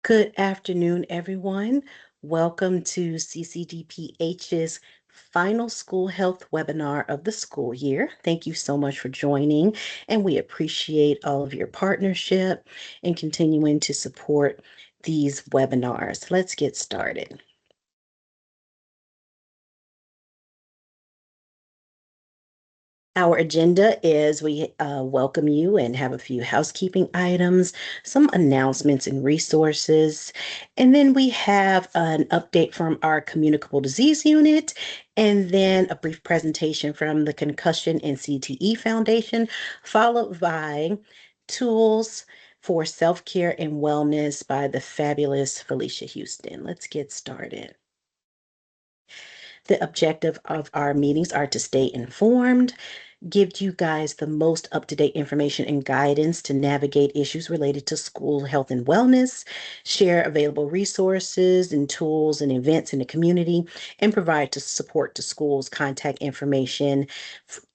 Good afternoon, everyone. Welcome to CCDPH's final school health webinar of the school year. Thank you so much for joining, and we appreciate all of your partnership and continuing to support these webinars. Let's get started. Our agenda is we welcome you and have a few housekeeping items, some announcements and resources, and then we have an update from our communicable disease unit, and then a brief presentation from the Concussion and CTE Foundation, followed by tools for self-care and wellness by the fabulous Felicia Houston. Let's get started. The objective of our meetings are to stay informed, give you guys the most up-to-date information and guidance to navigate issues related to school health and wellness, share available resources and tools and events in the community, and provide to support to schools contact information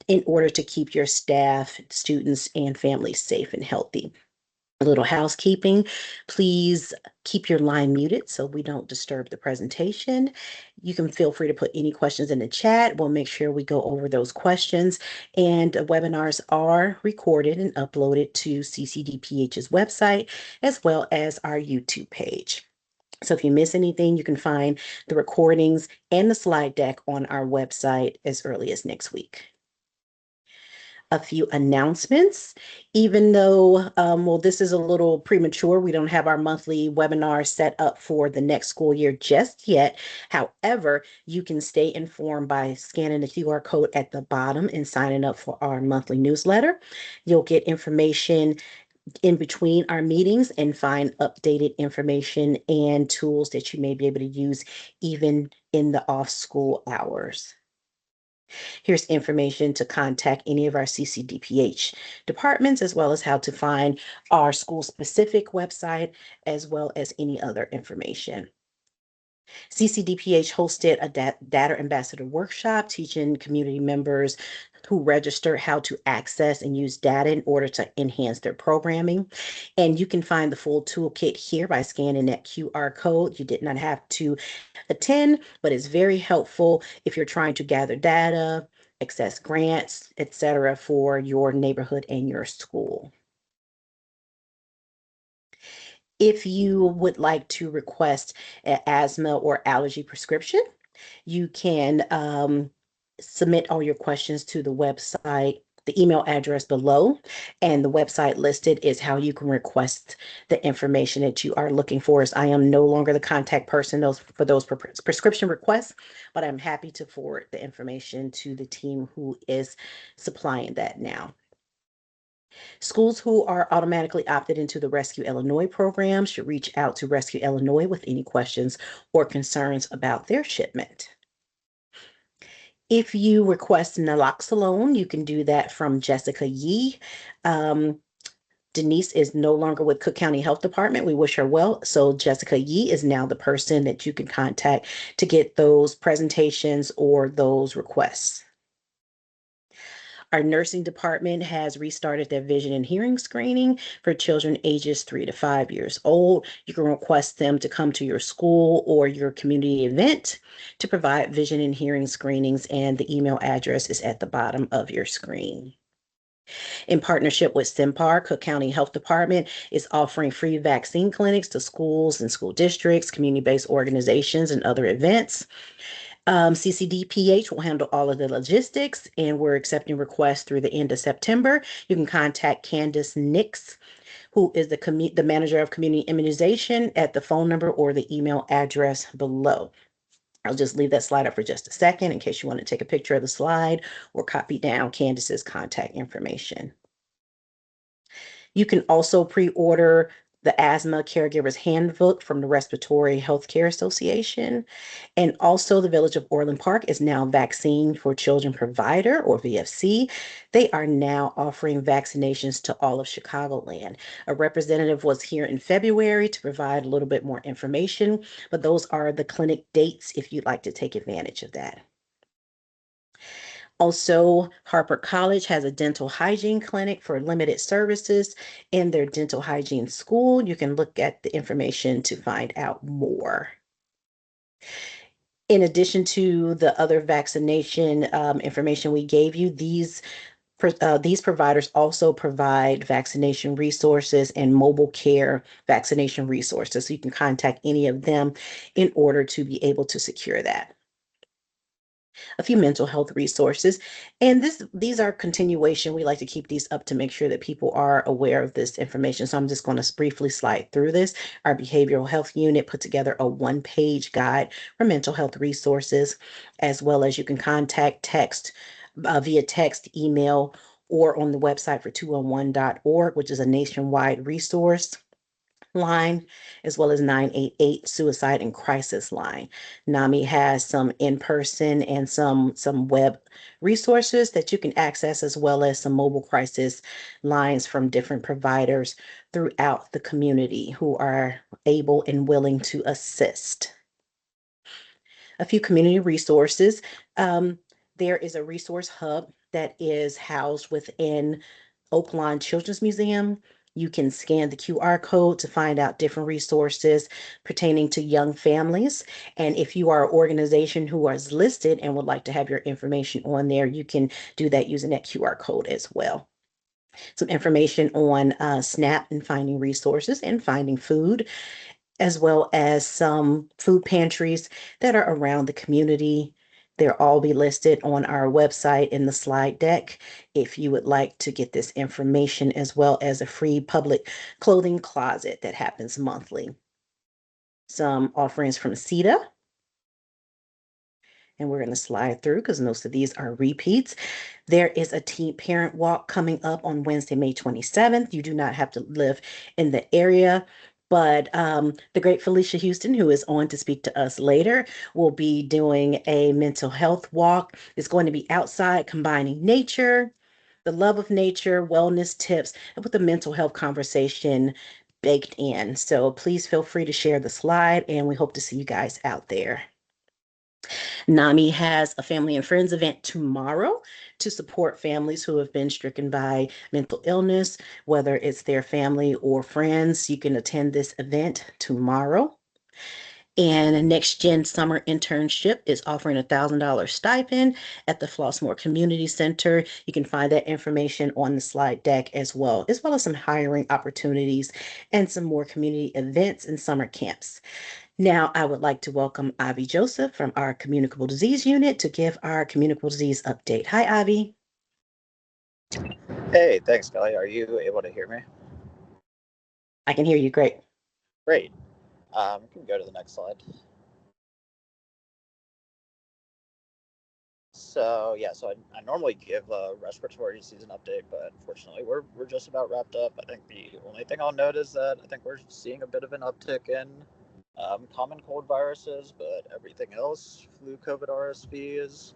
in order to keep your staff, students, and families safe and healthy. A little housekeeping, please keep your line muted so we don't disturb the presentation. You can feel free to put any questions in the chat. We'll make sure we go over those questions. And webinars are recorded and uploaded to CCDPH's website as well as our YouTube page. So if you miss anything, you can find the recordings and the slide deck on our website as early as next week. A few announcements, even though, well, this is a little premature. We don't have our monthly webinar set up for the next school year just yet. However, you can stay informed by scanning the QR code at the bottom and signing up for our monthly newsletter. You'll get information in between our meetings and find updated information and tools that you may be able to use even in the off-school hours. Here's information to contact any of our CCDPH departments, as well as how to find our school-specific website, as well as any other information. CCDPH hosted a data ambassador workshop teaching community members who register how to access and use data in order to enhance their programming. And you can find the full toolkit here by scanning that QR code. You did not have to attend, but it's very helpful if you're trying to gather data, access grants, etc., for your neighborhood and your school. If you would like to request an asthma or allergy prescription, you can submit all your questions to the website, the email address below, and the website listed is how you can request the information that you are looking for. As I am no longer the contact person for those prescription requests, but I'm happy to forward the information to the team who is supplying that now. Schools who are automatically opted into the Rescue Illinois program should reach out to Rescue Illinois with any questions or concerns about their shipment. If you request naloxone, you can do that from Jessica Yee. Denise is no longer with Cook County Health Department. We wish her well. So Jessica Yee is now the person that you can contact to get those presentations or those requests. Our nursing department has restarted their vision and hearing screening for children ages 3 to 5 years old. You can request them to come to your school or your community event to provide vision and hearing screenings, and the email address is at the bottom of your screen. In partnership with SIMPAR, Cook County Health Department is offering free vaccine clinics to schools and school districts, community-based organizations, and other events. CCDPH will handle all of the logistics, and we're accepting requests through the end of September. You can contact Candace Nix, who is the manager of community immunization, at the phone number or the email address below. I'll just leave that slide up for just a second in case you want to take a picture of the slide or copy down Candace's contact information. You can also pre-order the Asthma Caregiver's Handbook from the Respiratory Healthcare Association. And also the Village of Orland Park is now Vaccine for Children Provider, or VFC. They are now offering vaccinations to all of Chicagoland. A representative was here in February to provide a little bit more information, but those are the clinic dates if you'd like to take advantage of that. Also, Harper College has a dental hygiene clinic for limited services in their dental hygiene school. You can look at the information to find out more. In addition to the other vaccination information we gave you, these providers also provide vaccination resources and mobile care vaccination resources. So you can contact any of them in order to be able to secure that. A few mental health resources. And these are continuation. We like to keep these up to make sure that people are aware of this information. So I'm just going to briefly slide through this. Our behavioral health unit put together a one-page guide for mental health resources, as well as you can contact via text, email, or on the website for 211.org, which is a nationwide resource line, as well as 988 suicide and crisis line. NAMI has some in-person and some web resources that you can access, as well as some mobile crisis lines from different providers throughout the community who are able and willing to assist. A few community resources. There is a resource hub that is housed within Oaklawn Children's Museum. You can scan the QR code to find out different resources pertaining to young families. And if you are an organization who is listed and would like to have your information on there, you can do that using that QR code as well. Some information on SNAP and finding resources and finding food, as well as some food pantries that are around the community. They'll all be listed on our website in the slide deck if you would like to get this information, as well as a free public clothing closet that happens monthly. Some offerings from CETA. And we're going to slide through because most of these are repeats. There is a teen parent walk coming up on Wednesday, May 27th. You do not have to live in the area, but the great Felicia Houston, who is on to speak to us later, will be doing a mental health walk. It's going to be outside, combining nature, the love of nature, wellness tips, and with the mental health conversation baked in. So please feel free to share the slide, and we hope to see you guys out there. NAMI has a family and friends event tomorrow to support families who have been stricken by mental illness, whether it's their family or friends. You can attend this event tomorrow. And Next Gen Summer Internship is offering a $1,000 stipend at the Flossmoor Community Center. You can find that information on the slide deck as well as some hiring opportunities and some more community events and summer camps. Now, I would like to welcome Avi Joseph from our Communicable Disease Unit to give our communicable disease update. Hi, Avi. Hey, thanks, Kelly. Are you able to hear me? I can hear you great. Great. Can go to the next slide. So I normally give a respiratory season update, but unfortunately we're just about wrapped up. I think the only thing I'll note is that I think we're seeing a bit of an uptick in common cold viruses, but everything else, flu, COVID, RSV, is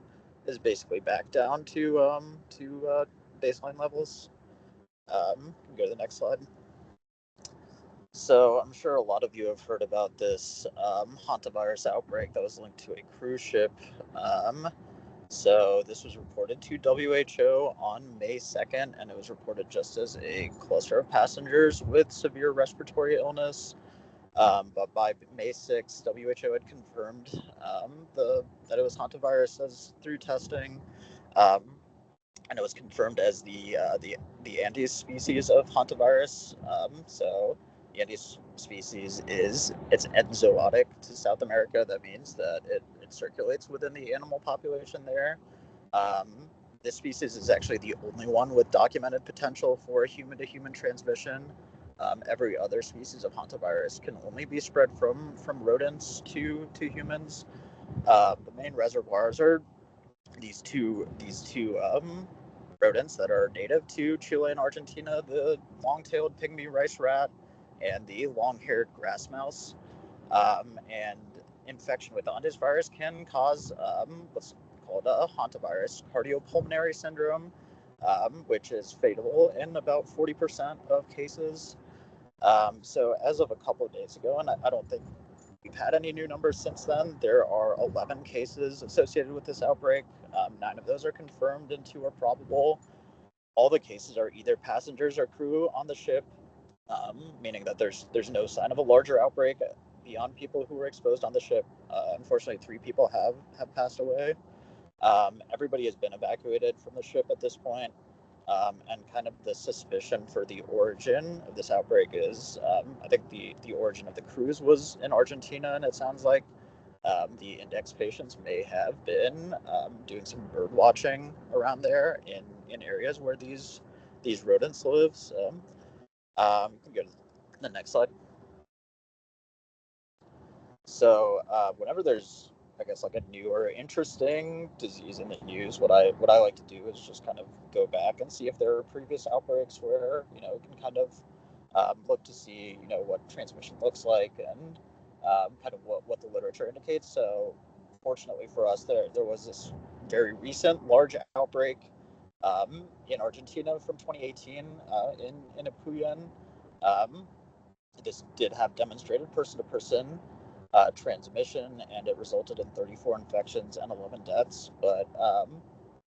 basically back down to baseline levels. Go to the next slide. So I'm sure a lot of you have heard about this hantavirus outbreak that was linked to a cruise ship. So this was reported to WHO on May 2nd, and it was reported just as a cluster of passengers with severe respiratory illness. But by May 6th, WHO had confirmed that it was hantavirus as through testing. Um, and it was confirmed as the Andes species of hantavirus. So the Andes species it's enzootic to South America. That means that it circulates within the animal population there. Um, this species is actually the only one with documented potential for human-to-human transmission. Every other species of hantavirus can only be spread from rodents to humans. The main reservoirs are these two rodents that are native to Chile and Argentina: the long-tailed pygmy rice rat and the long-haired grass mouse. And infection with the Andes virus can cause what's called a hantavirus cardiopulmonary syndrome, which is fatal in about 40% of cases. So as of a couple of days ago, and I don't think we've had any new numbers since then, there are 11 cases associated with this outbreak. 9 of those are confirmed and 2 are probable. All the cases are either passengers or crew on the ship, meaning that there's no sign of a larger outbreak beyond people who were exposed on the ship. Unfortunately, 3 people have passed away. Everybody has been evacuated from the ship at this point. And kind of the suspicion for the origin of this outbreak is, I think the origin of the cruise was in Argentina, and it sounds like the index patients may have been doing some bird watching around there in areas where these rodents live. So you can go to the next slide. So whenever there's, I guess, like a new or interesting disease in the news, what I like to do is just kind of go back and see if there are previous outbreaks where you can kind of look to see what transmission looks like and kind of what the literature indicates. So fortunately for us, there was this very recent large outbreak in Argentina from 2018 in Apuyan. Um, this did have demonstrated person-to-person transmission, and it resulted in 34 infections and 11 deaths. But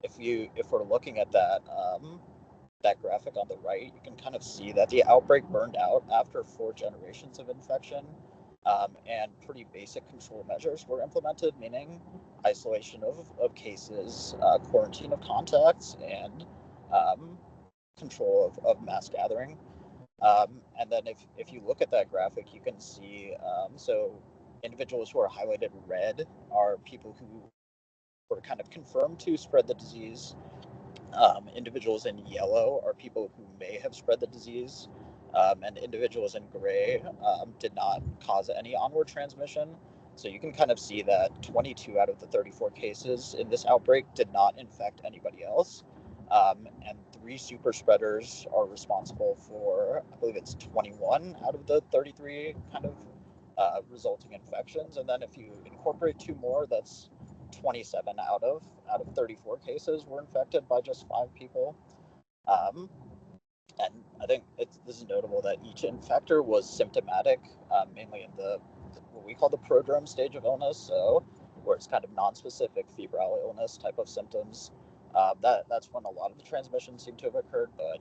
if we're looking at that graphic on the right, you can kind of see that the outbreak burned out after 4 generations of infection, and pretty basic control measures were implemented, meaning isolation of cases, quarantine of contacts, and control of mass gathering. And then if you look at that graphic, you can see so individuals who are highlighted red are people who were kind of confirmed to spread the disease. Individuals in yellow are people who may have spread the disease, and individuals in gray did not cause any onward transmission. So you can kind of see that 22 out of the 34 cases in this outbreak did not infect anybody else. And 3 super spreaders are responsible for, I believe it's 21 out of the 33 kind of resulting infections. And then if you incorporate 2 more, that's 27 out of 34 cases were infected by just 5 people. Um, and I think this is notable that each infector was symptomatic, mainly in the what we call the prodrome stage of illness, so where it's kind of non-specific febrile illness type of symptoms. That's when a lot of the transmission seemed to have occurred, but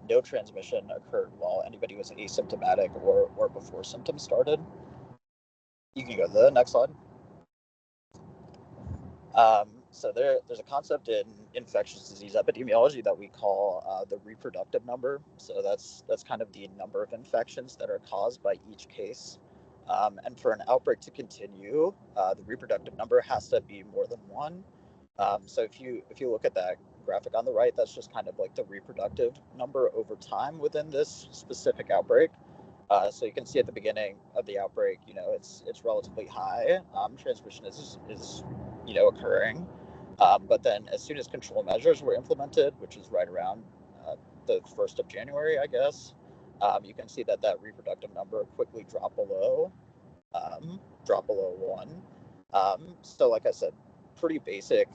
no transmission occurred while anybody was asymptomatic or before symptoms started. You can go to the next slide. So there's a concept in infectious disease epidemiology that we call the reproductive number. So that's kind of the number of infections that are caused by each case. And for an outbreak to continue, the reproductive number has to be more than 1. So if you look at that graphic on the right, that's just kind of like the reproductive number over time within this specific outbreak. So you can see at the beginning of the outbreak, it's relatively high. Transmission is occurring, but then as soon as control measures were implemented, which is right around the 1st of January, I guess, you can see that reproductive number quickly drop below 1. So like I said, pretty basic,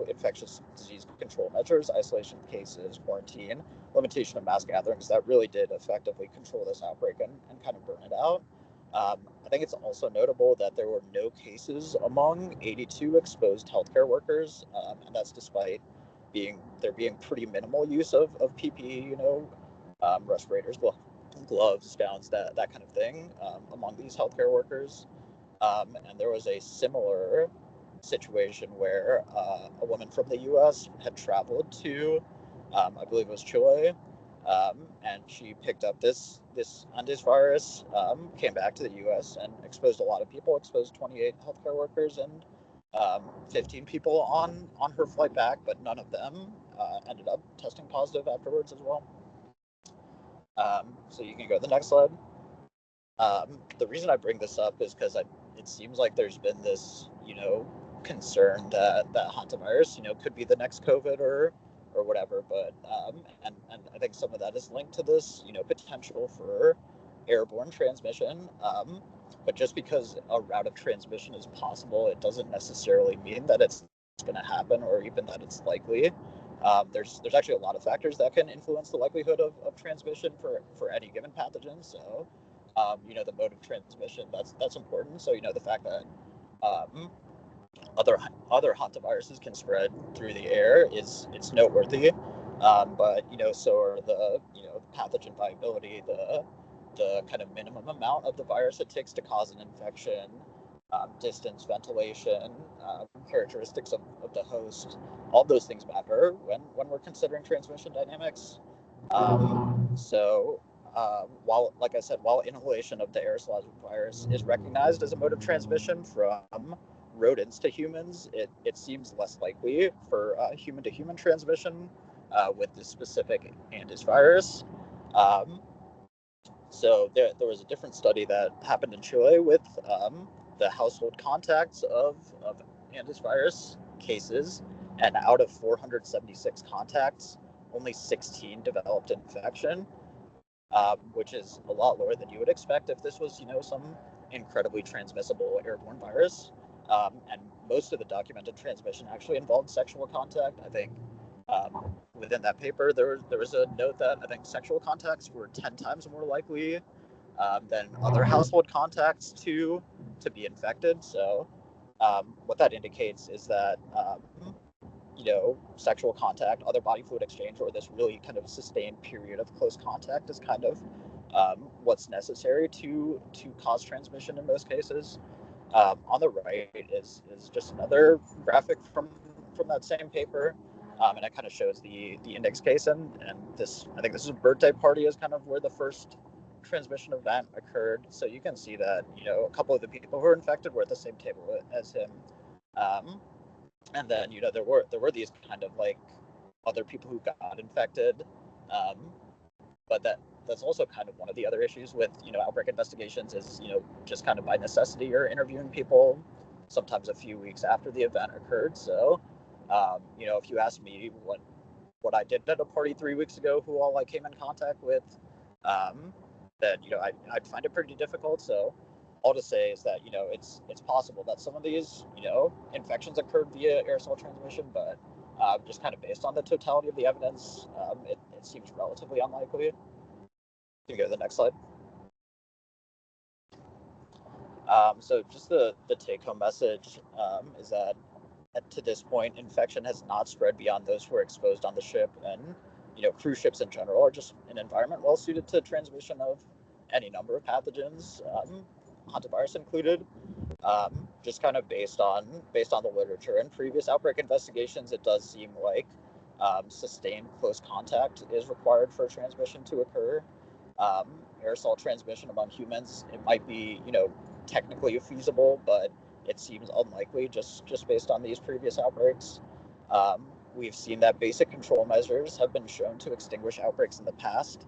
infectious disease control measures, isolation of cases, quarantine, limitation of mass gatherings that really did effectively control this outbreak and kind of burn it out. I think it's also notable that there were no cases among 82 exposed healthcare workers, and that's despite there being pretty minimal use of PPE, respirators, gloves, gowns, that kind of thing among these healthcare workers. And there was a similar situation where a woman from the U.S. had traveled to, I believe it was Chile, and she picked up this Andes virus, came back to the U.S. and exposed a lot of people, exposed 28 healthcare workers and 15 people on her flight back, but none of them ended up testing positive afterwards as well. So you can go to the next slide. The reason I bring this up is because it seems like there's been this, concern that hantavirus, could be the next COVID or whatever. But and I think some of that is linked to this, potential for airborne transmission. But just because a route of transmission is possible, it doesn't necessarily mean that it's going to happen or even that it's likely. There's actually a lot of factors that can influence the likelihood of transmission for any given pathogen. So, the mode of transmission, that's important. So, the fact that other other hantaviruses can spread through the air is it's noteworthy. But so are the the pathogen viability, the kind of minimum amount of the virus it takes to cause an infection, distance, ventilation, characteristics of the host. All those things matter when we're considering transmission dynamics. While, like I said, while inhalation of the aerosolized virus is recognized as a mode of transmission from rodents to humans, it seems less likely for human to human transmission with this specific Andes virus. Um, there was a different study that happened in Chile with the household contacts of Andes virus cases, and out of 476 contacts, only 16 developed infection, which is a lot lower than you would expect if this was, some incredibly transmissible airborne virus. And most of the documented transmission actually involved sexual contact. I think within that paper, there was a note that I think sexual contacts were 10 times more likely than other household contacts to be infected. So what that indicates is that sexual contact, other body fluid exchange, or this really kind of sustained period of close contact is kind of what's necessary to cause transmission in most cases. On the right is just another graphic from that same paper, and it kind of shows the index case, and this I think this is a birthday party is kind of where the first transmission event occurred. So you can see that a couple of the people who were infected were at the same table as him. Um, and then there were these kind of like other people who got infected, um, but that's also kind of one of the other issues with outbreak investigations is just kind of by necessity you're interviewing people sometimes a few weeks after the event occurred. So if you ask me what I did at a party 3 weeks ago, who all I came in contact with, um, then I'd find it pretty difficult. So all to say is that it's possible that some of these infections occurred via aerosol transmission, but just kind of based on the totality of the evidence, it seems relatively unlikely. Can you go to the next slide? So just the take home message is that to this point, infection has not spread beyond those who are exposed on the ship, and cruise ships in general are just an environment well suited to transmission of any number of pathogens, hantavirus included. Just kind of based on the literature and previous outbreak investigations, it does seem like sustained close contact is required for transmission to occur. Aerosol transmission among humans, it might be technically feasible, but it seems unlikely just based on these previous outbreaks. We've seen that basic control measures have been shown to extinguish outbreaks in the past,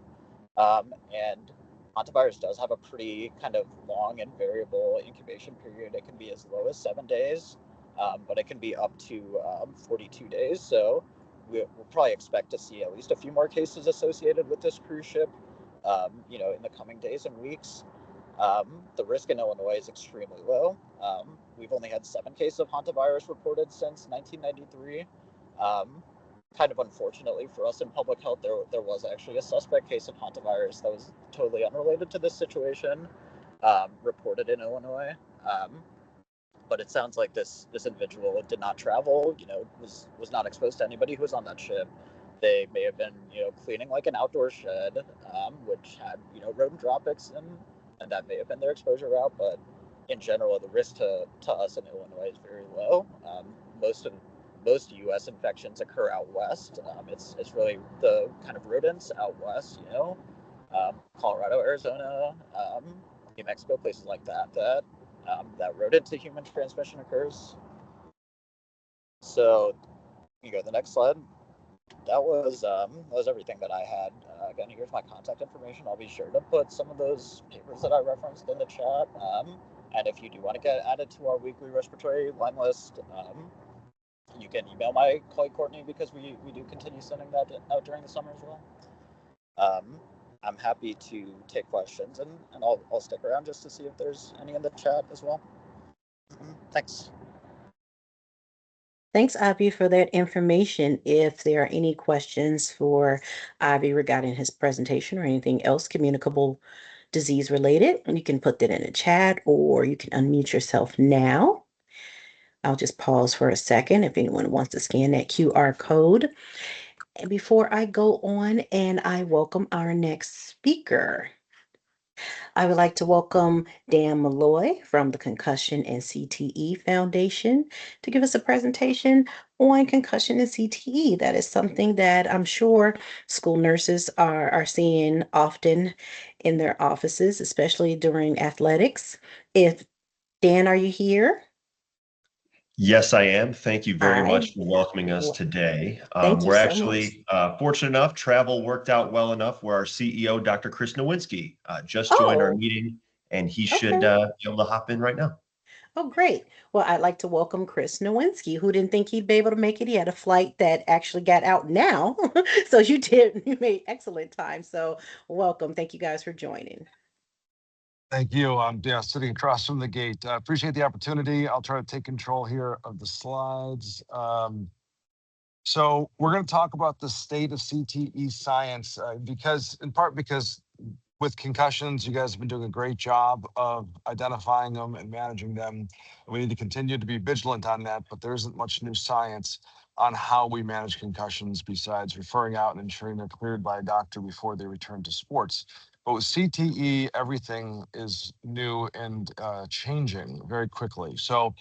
and hantavirus does have a pretty kind of long and variable incubation period. It can be as low as 7 days, but it can be up to 42 days. So we'll probably expect to see at least a few more cases associated with this cruise ship, in the coming days and weeks. The risk in Illinois is extremely low. We've only had 7 cases of hantavirus reported since 1993. Kind of unfortunately for us in public health, there was actually a suspect case of hantavirus that was totally unrelated to this situation, reported in Illinois. But it sounds like this individual did not travel, was not exposed to anybody who was on that ship. They may have been, cleaning like an outdoor shed, which had, rodent droppings, and that may have been their exposure route. But in general, the risk to us in Illinois is very low. Most U.S. infections occur out west. It's really the kind of rodents out west, Colorado, Arizona, New Mexico, places like that rodent to human transmission occurs. So you go to the next slide. That was everything that I had. Again, here's my contact information. I'll be sure to put some of those papers that I referenced in the chat. And if you do want to get added to our weekly respiratory line list, you can email my colleague Courtney, because we do continue sending that out during the summer as well. I'm happy to take questions, and I'll stick around just to see if there's any in the chat as well. Thanks. Thanks, Avi, for that information. If there are any questions for Avi regarding his presentation or anything else communicable disease related, you can put that in the chat, or you can unmute yourself now. I'll just pause for a second if anyone wants to scan that QR code. And before I go on and I welcome our next speaker, I would like to welcome Dan Malloy from the Concussion and CTE Foundation to give us a presentation on concussion and CTE. That is something that I'm sure school nurses are seeing often in their offices, especially during athletics. If Dan, are you here? Yes, I am. Thank you very Hi. much for welcoming us Well, today. thank you We're so much. actually fortunate enough, travel worked out well enough where our CEO, Dr. Chris Nowinski, just joined our Oh, meeting, and he should okay. be able to hop in right now. Oh, great. Well, I'd like to welcome Chris Nowinski, who didn't think he'd be able to make it. He had a flight that actually got out now. So you did, you made excellent time. So welcome. Thank you guys for joining. Thank you. I'm sitting across from the gate. Appreciate the opportunity. I'll try to take control here of the slides. So we're going to talk about the state of CTE science because, in part, because with concussions, you guys have been doing a great job of identifying them and managing them. We need to continue to be vigilant on that, but there isn't much new science on how we manage concussions besides referring out and ensuring they're cleared by a doctor before they return to sports. But with CTE, everything is new and changing very quickly. So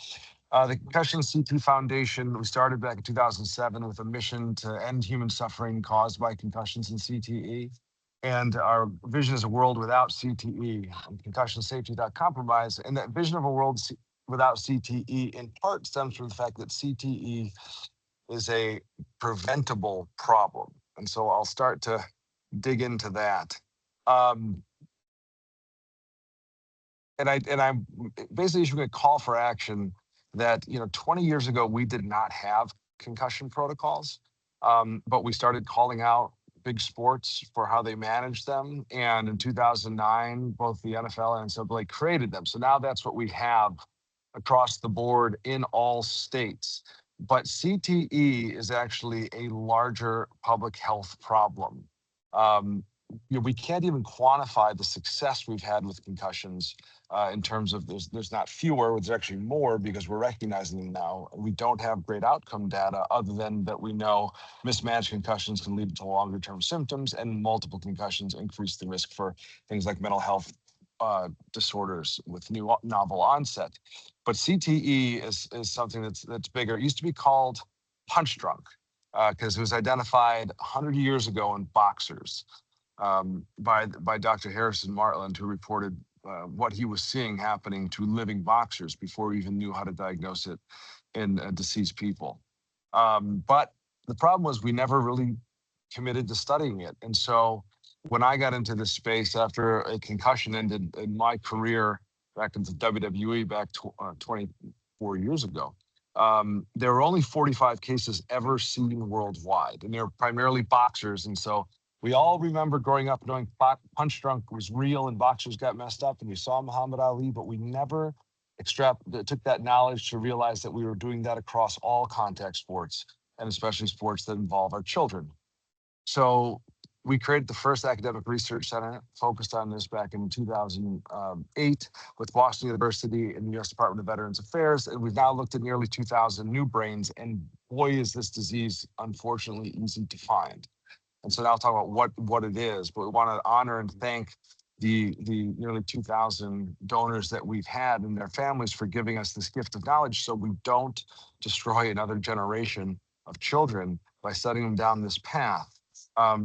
the Concussion CT Foundation, we started back in 2007 with a mission to end human suffering caused by concussions and CTE. And our vision is a world without CTE, and concussion safety without compromise. And that vision of a world without CTE in part stems from the fact that CTE is a preventable problem. And so I'll start to dig into that. Um, and I'm basically issuing a call for action that 20 years ago we did not have concussion protocols, but we started calling out big sports for how they managed them. And in 2009, both the NFL and NCAA created them. So now that's what we have across the board in all states. But CTE is actually a larger public health problem. Um, we can't even quantify the success we've had with concussions in terms of there's not fewer, there's actually more because we're recognizing them now. We don't have great outcome data other than that we know mismanaged concussions can lead to longer term symptoms, and multiple concussions increase the risk for things like mental health disorders with new novel onset. But CTE is something that's bigger. It used to be called punch drunk because it was identified 100 years ago in boxers by Dr. Harrison Martland, who reported what he was seeing happening to living boxers before we even knew how to diagnose it in deceased people. But the problem was we never really committed to studying it. And so when I got into this space after a concussion ended in my career back into WWE back 24 years ago, there were only 45 cases ever seen worldwide, and they were primarily boxers. And so we all remember growing up knowing punch drunk was real and boxers got messed up, and we saw Muhammad Ali, but we never took that knowledge to realize that we were doing that across all contact sports, and especially sports that involve our children. So we created the first academic research center focused on this back in 2008 with Boston University and the U.S. Department of Veterans Affairs. And we've now looked at nearly 2,000 new brains. And boy, is this disease unfortunately easy to find. And so now I'll talk about what it is, but we want to honor and thank the nearly 2,000 donors that we've had and their families for giving us this gift of knowledge so we don't destroy another generation of children by setting them down this path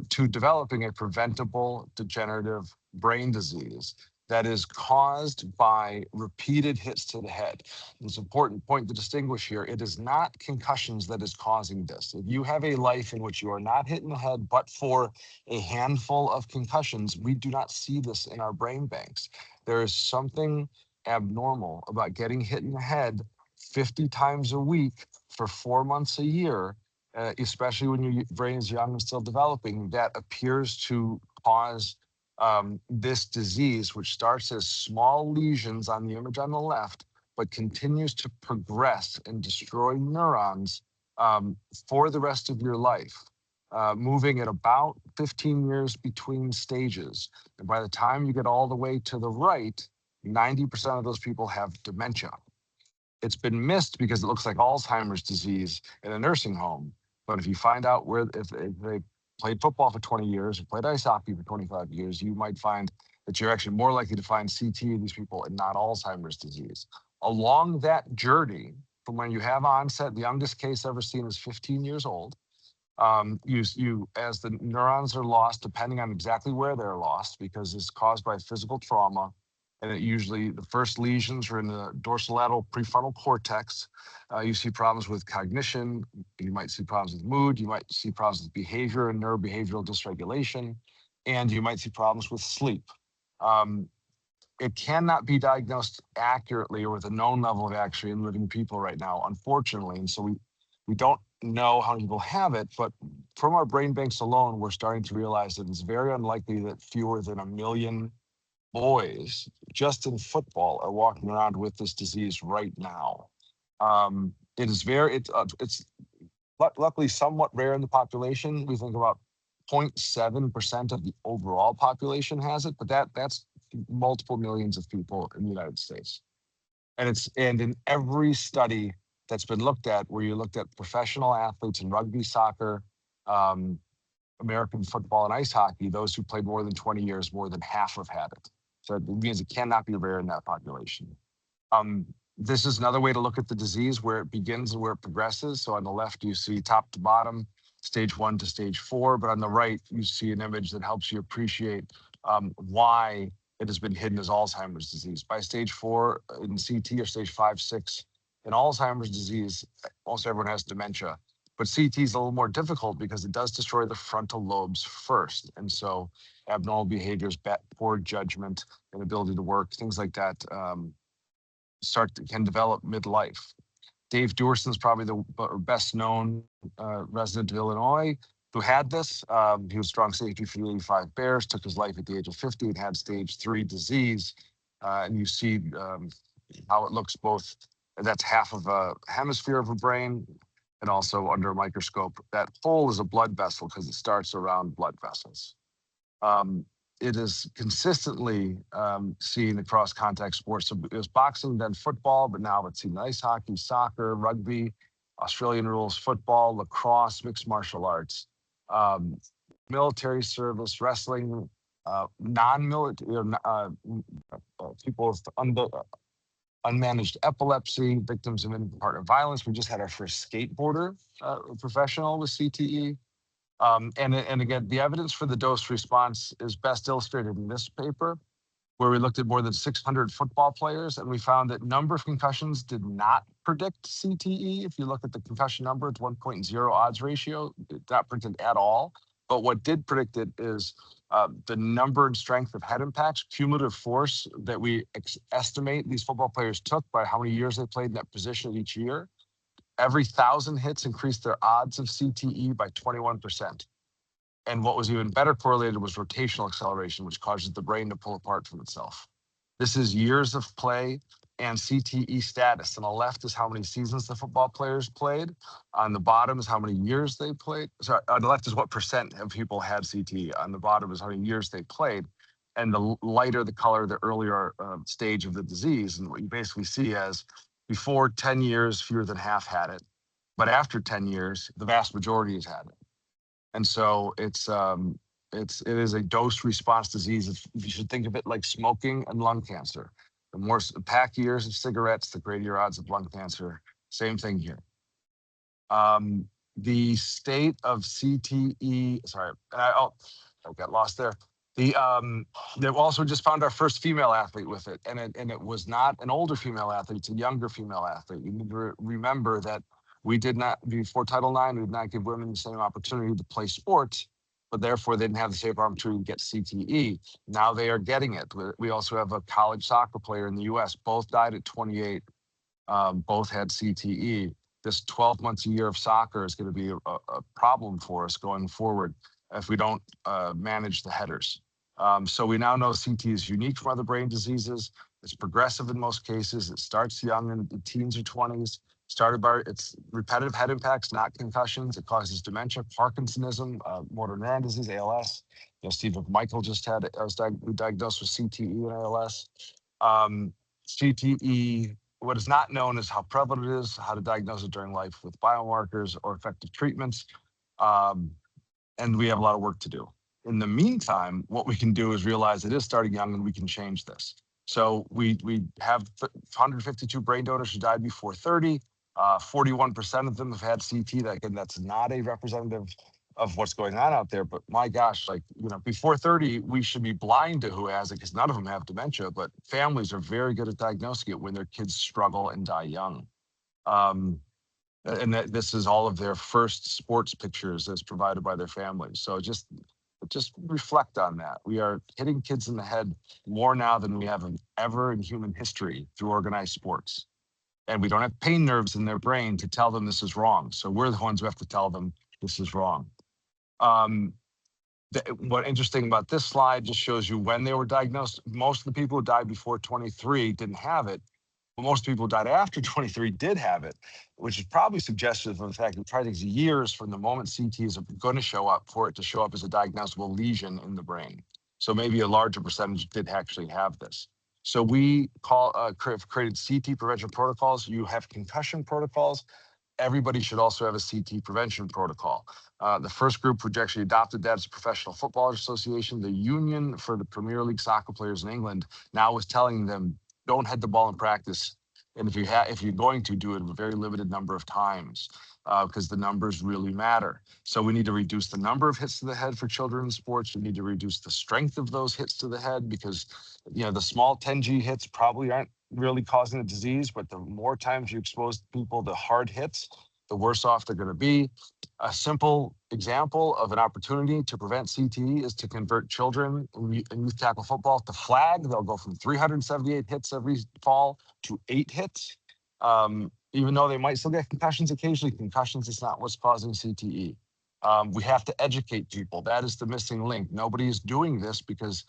to developing a preventable degenerative brain disease that is caused by repeated hits to the head. It's an important point to distinguish here. It is not concussions that is causing this. If you have a life in which you are not hit in the head, but for a handful of concussions, we do not see this in our brain banks. There is something abnormal about getting hit in the head 50 times a week for 4 months a year, especially when your brain is young and still developing, that appears to cause this disease, which starts as small lesions on the image on the left, but continues to progress and destroy neurons for the rest of your life, moving at about 15 years between stages. And by the time you get all the way to the right, 90% of those people have dementia. It's been missed because it looks like Alzheimer's disease in a nursing home. But if you find out where, if they played football for 20 years or played ice hockey for 25 years, you might find that you're actually more likely to find CT in these people and not Alzheimer's disease. Along that journey, from when you have onset, the youngest case ever seen is 15 years old. You as the neurons are lost, depending on exactly where they're lost, because it's caused by physical trauma. And it usually, the first lesions are in the dorsolateral prefrontal cortex. You see problems with cognition. You might see problems with mood. You might see problems with behavior and neurobehavioral dysregulation. And you might see problems with sleep. It cannot be diagnosed accurately or with a known level of accuracy in living people right now, unfortunately. And so we don't know how many people have it, but from our brain banks alone, we're starting to realize that it's very unlikely that fewer than 1 million boys just in football are walking around with this disease right now. It is it's luckily somewhat rare in the population. We think about 0.7% of the overall population has it, but that's multiple millions of people in the United States. And in every study that's been looked at, where you looked at professional athletes in rugby, soccer, American football, and ice hockey, those who played more than 20 years, more than half have had it. So it means it cannot be rare in that population. This is another way to look at the disease, where it begins and where it progresses. So on the left, you see top to bottom, stage 1 to stage 4, but on the right, you see an image that helps you appreciate why it has been hidden as Alzheimer's disease. By stage 4 in CT, or stage 5, 6 in Alzheimer's disease, most everyone has dementia. But CT is a little more difficult because it does destroy the frontal lobes first. And so abnormal behaviors, poor judgment, inability to work, things like that can develop midlife. Dave Doorson's probably the best known resident of Illinois who had this. He was strong safety for the 85 Bears, took his life at the age of 50 and had stage 3 disease. And you see how it looks both, that's half of a hemisphere of a brain, and also under a microscope. That hole is a blood vessel because it starts around blood vessels. It is consistently seen across contact sports. So it was boxing, then football, but now it's seen in ice hockey, soccer, rugby, Australian rules football, lacrosse, mixed martial arts, military service, wrestling, non-military, people with unmanaged epilepsy, victims of intimate partner violence. We just had our first skateboarder professional with CTE. And again, the evidence for the dose response is best illustrated in this paper, where we looked at more than 600 football players, and we found that number of concussions did not predict CTE. If you look at the concussion number, it's 1.0 odds ratio, it's not predicted at all. But what did predict it is the number and strength of head impacts, cumulative force that we estimate these football players took by how many years they played in that position each year. Every 1,000 hits increased their odds of CTE by 21%. And what was even better correlated was rotational acceleration, which causes the brain to pull apart from itself. This is years of play and CTE status. On the left is how many seasons the football players played. On the bottom is how many years they played. Sorry, on the left is what percent of people had CTE. On the bottom is how many years they played. And the lighter the color, the earlier stage of the disease. And what you basically see is before 10 years, fewer than half had it. But after 10 years, the vast majority has had it. And so it is a dose response disease. You should think of it like smoking and lung cancer. The more pack years of cigarettes, the greater your odds of lung cancer. Same thing here. The state of CTE, sorry, I got lost there. They've also just found our first female athlete with it, and it was not an older female athlete, it's a younger female athlete. You need to remember that we did not, before Title IX, we did not give women the same opportunity to play sports, but therefore they didn't have the same opportunity to get CTE. Now they are getting it. We also have a college soccer player in the US, both died at 28, both had CTE. This 12 months a year of soccer is going to be a problem for us going forward if we don't manage the headers. So we now know CT is unique from other brain diseases. It's progressive in most cases. It starts young in the teens or 20s. Started by its repetitive head impacts, not concussions. It causes dementia, Parkinsonism, motor neuron disease, ALS. Steve Michael just was diagnosed with CTE and ALS. CTE What is not known is how prevalent it is, how to diagnose it during life with biomarkers or effective treatments. Um, and we have a lot of work to do. In the meantime, what we can do is realize it is starting young and we can change this. So we have 152 brain donors who died before 30. 41% of them have had CT. That, again, that's not a representative of what's going on out there. But my gosh, like, before 30, we should be blind to who has it because none of them have dementia. But families are very good at diagnosing it when their kids struggle and die young. And that this is all of their first sports pictures as provided by their families. So just reflect on that. We are hitting kids in the head more now than we have ever in human history through organized sports. And we don't have pain nerves in their brain to tell them this is wrong. So we're the ones who have to tell them this is wrong. What interesting about this slide just shows you when they were diagnosed. Most of the people who died before 23 didn't have it. Most people who died after 23 did have it, which is probably suggestive of the fact that it probably takes years from the moment CT is going to show up for it to show up as a diagnosable lesion in the brain. So maybe a larger percentage did actually have this. So we created CT prevention protocols. You have concussion protocols. Everybody should also have a CT prevention protocol. The first group which actually adopted that is the Professional Football Association. The union for the Premier League soccer players in England now is telling them, don't head the ball in practice. And if you're going to do it a very limited number of times, because the numbers really matter. So we need to reduce the number of hits to the head for children in sports. We need to reduce the strength of those hits to the head because, the small 10G hits probably aren't really causing the disease, but the more times you expose people to hard hits, the worse off they're going to be. A simple example of an opportunity to prevent CTE is to convert children in youth tackle football to flag. They'll go from 378 hits every fall to 8 hits. Even though they might still get concussions occasionally, concussions is not what's causing CTE. We have to educate people. That is the missing link. Nobody is doing this because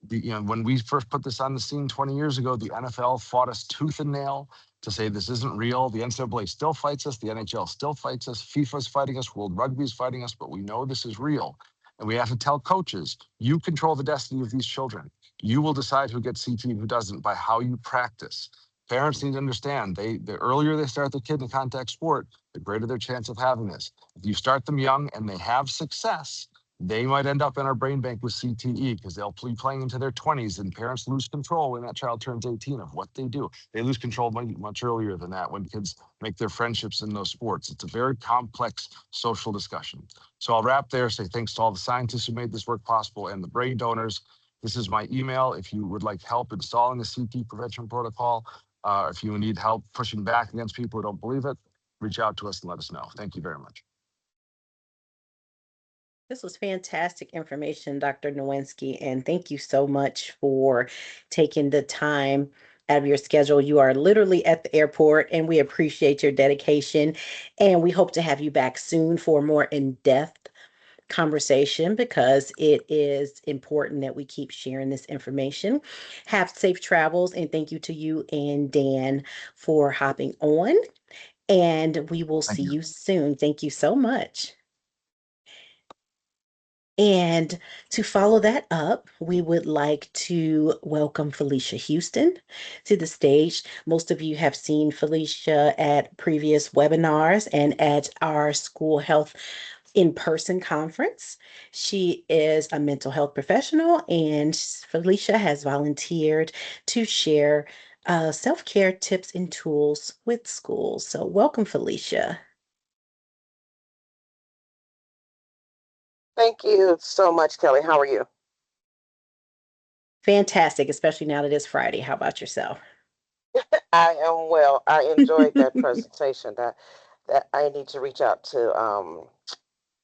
when we first put this on the scene 20 years ago, the NFL fought us tooth and nail to say this isn't real. The NCAA still fights us. The NHL still fights us. FIFA's fighting us. World Rugby is fighting us, but we know this is real. And we have to tell coaches, you control the destiny of these children. You will decide who gets CT and who doesn't by how you practice. Parents need to understand, the earlier they start their kid in contact sport, the greater their chance of having this. If you start them young and they have success, they might end up in our brain bank with CTE because they'll be playing into their 20s and parents lose control when that child turns 18 of what they do. They lose control much earlier than that when kids make their friendships in those sports. It's a very complex social discussion. So I'll wrap there, say thanks to all the scientists who made this work possible and the brain donors. This is my email. If you would like help installing a CT prevention protocol, if you need help pushing back against people who don't believe it, reach out to us and let us know. Thank you very much. This was fantastic information, Dr. Nowinski, and thank you so much for taking the time out of your schedule. You are literally at the airport, and we appreciate your dedication. And we hope to have you back soon for a more in-depth conversation because it is important that we keep sharing this information. Have safe travels, and thank you to you and Dan for hopping on. And we will Thank see you. you soon. Thank you so much. And to follow that up, we would like to welcome Felicia Houston to the stage. Most of you have seen Felicia at previous webinars and at our school health in-person conference. She is a mental health professional, and Felicia has volunteered to share self-care tips and tools with schools. So welcome, Felicia. Thank you so much, Kelly. How are you? Fantastic, especially now that it's Friday. How about yourself? I am well. I enjoyed that presentation. That I need to reach out to.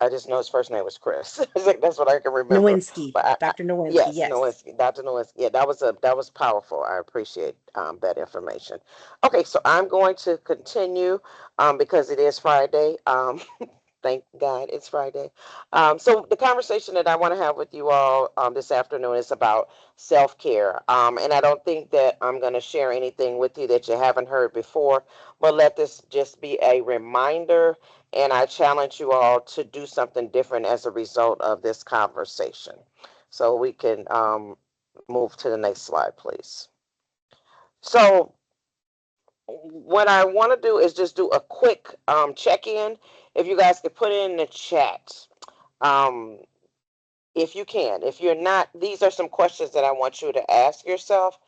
I just know his first name was Chris. That's what I can remember. Nowinski, But Dr. Nowinski, yes, yes. Nowinski, Dr. Nowinski. Yeah, that was powerful. I appreciate that information. Okay, so I'm going to continue because it is Friday. Thank God it's Friday. So the conversation that I want to have with you all this afternoon is about self-care. And I don't think that I'm going to share anything with you that you haven't heard before, but let this just be a reminder. And I challenge you all to do something different as a result of this conversation. So we can move to the next slide, please. So what I want to do is just do a quick check-in. If you guys could put it in the chat, um, if you can. If you're not, these are some questions that I want you to ask yourself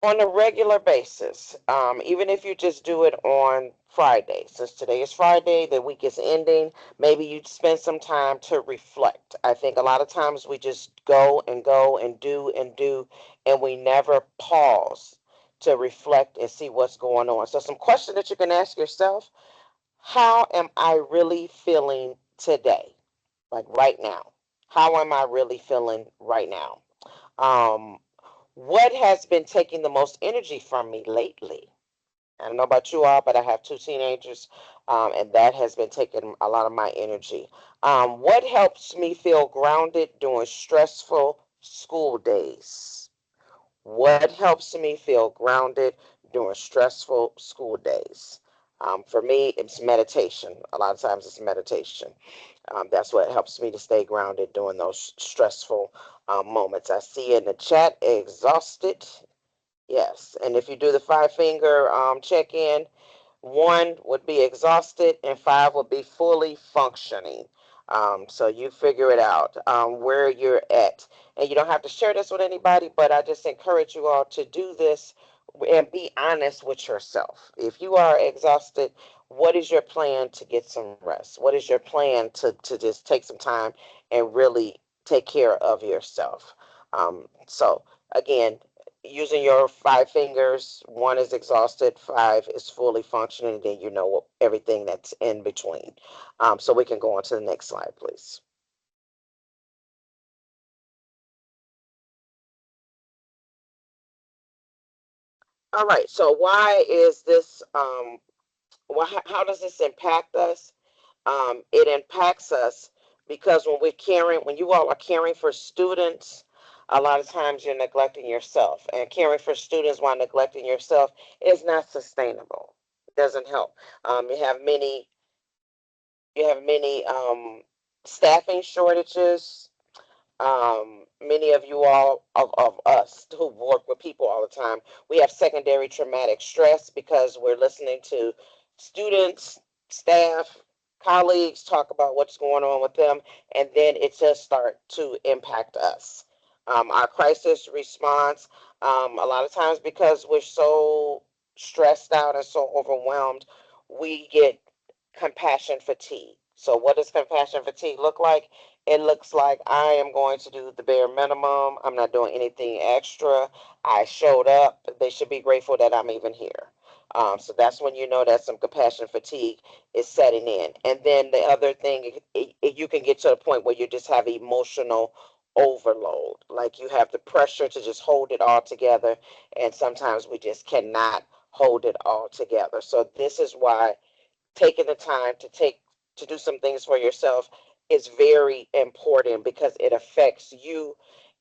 on a regular basis. Even if you just do it on Friday, since today is Friday, the week is ending, maybe you spend some time to reflect. I think a lot of times we just go and do, and we never pause to reflect and see what's going on. So, some questions that you can ask yourself: how am I really feeling today? Like right now. How am I really feeling right now? Um, what has been taking the most energy from me lately? I don't know about you all, but I have two teenagers, and that has been taking a lot of my energy. What helps me feel grounded during stressful school days? What helps me feel grounded during stressful school days? For me, it's meditation. A lot of times it's meditation. That's what helps me to stay grounded during those stressful moments. I see in the chat, exhausted. Yes, and if you do the five finger check in, one would be exhausted and five would be fully functioning. So you figure it out where you're at. And you don't have to share this with anybody, but I just encourage you all to do this and be honest with yourself. If you are exhausted, what is your plan to get some rest? What is your plan to just take some time and really take care of yourself? So, again, using your five fingers, one is exhausted, five is fully functioning, and then you know everything that's in between. So we can go on to the next slide, please. All right, so why is this, how does this impact us? It impacts us because when you all are caring for students, a lot of times you're neglecting yourself. And caring for students while neglecting yourself is not sustainable. It doesn't help. Um, you have many, you have many staffing shortages. Many of you all of us who work with people all the time, we have secondary traumatic stress because we're listening to students, staff, colleagues talk about what's going on with them, and then it just start to impact us. Our crisis response, a lot of times because we're so stressed out and so overwhelmed, we get compassion fatigue. So what does compassion fatigue look like? It looks like I am going to do the bare minimum. I'm not doing anything extra. I showed up. They should be grateful that I'm even here. So that's when you know that some compassion fatigue is setting in. And then the other thing, you can get to a point where you just have emotional overload. Like you have the pressure to just hold it all together. And sometimes we just cannot hold it all together. So this is why taking the time to do some things for yourself is very important because it affects you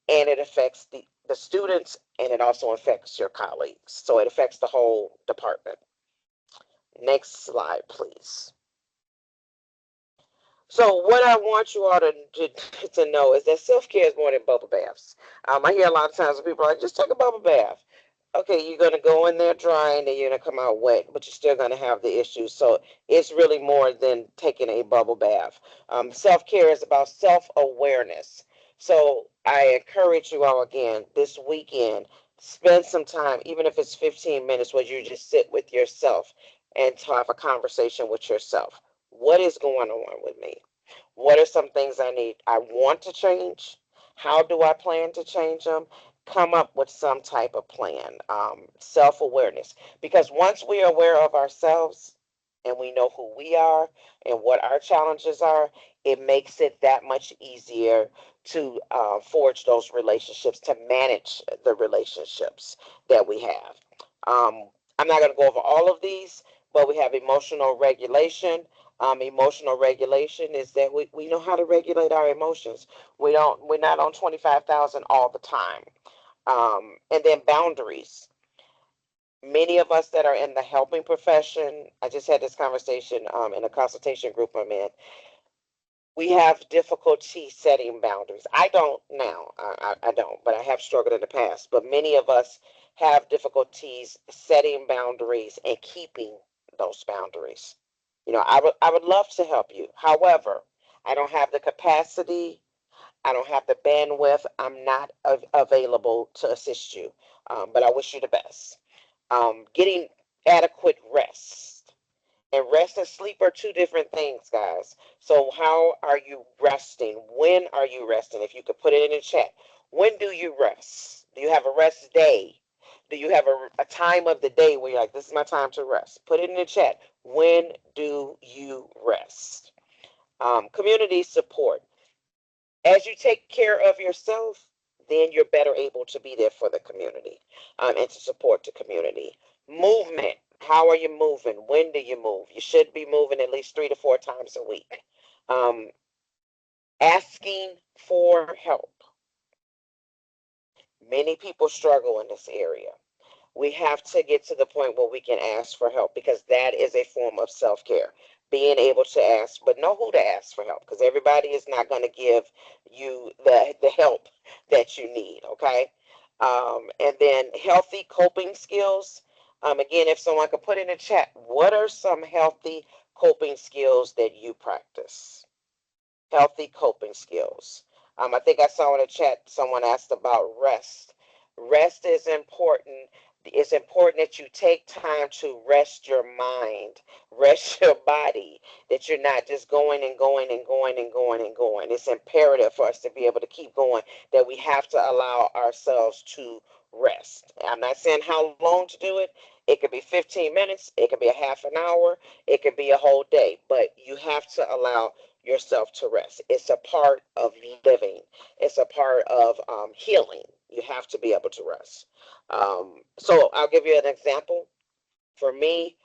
and it affects the students and it also affects your colleagues. So it affects the whole department. Next slide, please. So what I want you all to know is that self-care is more than bubble baths. I hear a lot of times people are like, just take a bubble bath. Okay, you're gonna go in there dry and then you're gonna come out wet, but you're still gonna have the issues. So it's really more than taking a bubble bath. Self-care is about self-awareness. So I encourage you all again this weekend, spend some time, even if it's 15 minutes, where you just sit with yourself and have a conversation with yourself. What is going on with me? What are some things I want to change? How do I plan to change them? Come up with some type of plan. Self awareness. Because once we are aware of ourselves and we know who we are and what our challenges are, it makes it that much easier to forge those relationships, to manage the relationships that we have. I'm not going to go over all of these, but we have emotional regulation. Emotional regulation is that we know how to regulate our emotions. We're not on 25,000 all the time. And then boundaries. Many of us that are in the helping profession, I just had this conversation in a consultation group I'm in. We have difficulty setting boundaries. I don't now. I don't, but I have struggled in the past. But many of us have difficulties setting boundaries and keeping those boundaries. I would love to help you. However, I don't have the capacity. I don't have the bandwidth. I'm not available to assist you. But I wish you the best. Getting adequate rest. And rest and sleep are two different things, guys. So, how are you resting? When are you resting? If you could put it in the chat. When do you rest? Do you have a rest day? Do you have a time of the day where you're like, this is my time to rest? Put it in the chat. When do you rest? Community support. As you take care of yourself, then you're better able to be there for the community, and to support the community. Movement. How are you moving? When do you move? You should be moving at least 3 to 4 times a week. Um, Asking for help. Many people struggle in this area. We have to get to the point where we can ask for help, because that is a form of self-care. Being able to ask, but know who to ask for help, because everybody is not going to give you the help that you need. Okay. And then healthy coping skills. Again, if someone could put in the chat, what are some healthy coping skills that you practice? Healthy coping skills. I think I saw in the chat someone asked about rest. Rest is important. It's important that you take time to rest your mind, rest your body, that you're not just going and going and going and going and going. It's imperative for us to be able to keep going, that we have to allow ourselves to rest. I'm not saying how long to do it. It could be 15 minutes, it could be a half an hour, it could be a whole day, but you have to allow yourself to rest. It's a part of living. It's a part of healing. You have to be able to rest. So I'll give you an example. For me,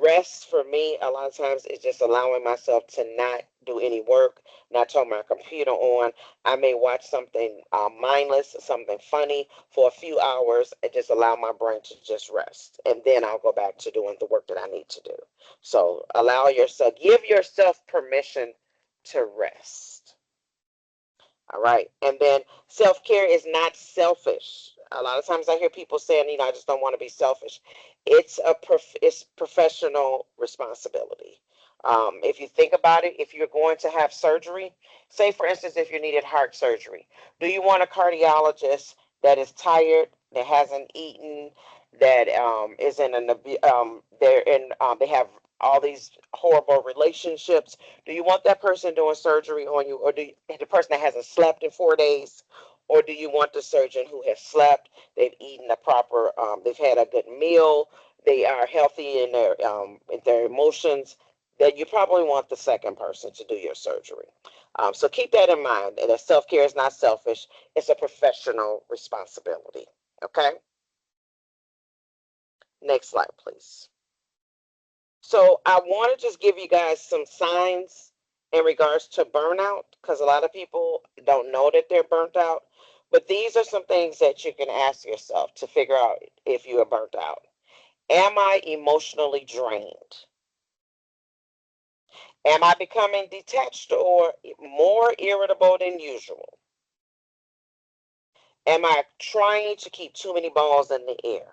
rest for me a lot of times is just allowing myself to not do any work, not turn my computer on. I may watch something mindless, something funny for a few hours, and just allow my brain to just rest. And then I'll go back to doing the work that I need to do. So allow yourself, give yourself permission to rest. All right. And then self-care is not selfish. A lot of times I hear people saying, I just don't want to be selfish. It's professional responsibility. If you think about it, if you're going to have surgery, say for instance, if you needed heart surgery, do you want a cardiologist that is tired, that hasn't eaten, that is in an they have all these horrible relationships? Do you want that person doing surgery on you, or the person that hasn't slept in 4 days, or do you want the surgeon who has slept, they've eaten a proper, they've had a good meal, they are healthy in their emotions? That you probably want the second person to do your surgery. So keep that in mind. And that self-care is not selfish; it's a professional responsibility. Okay. Next slide, please. So I want to just give you guys some signs in regards to burnout, because a lot of people don't know that they're burnt out. But these are some things that you can ask yourself to figure out if you are burnt out. Am I emotionally drained? Am I becoming detached or more irritable than usual? Am I trying to keep too many balls in the air?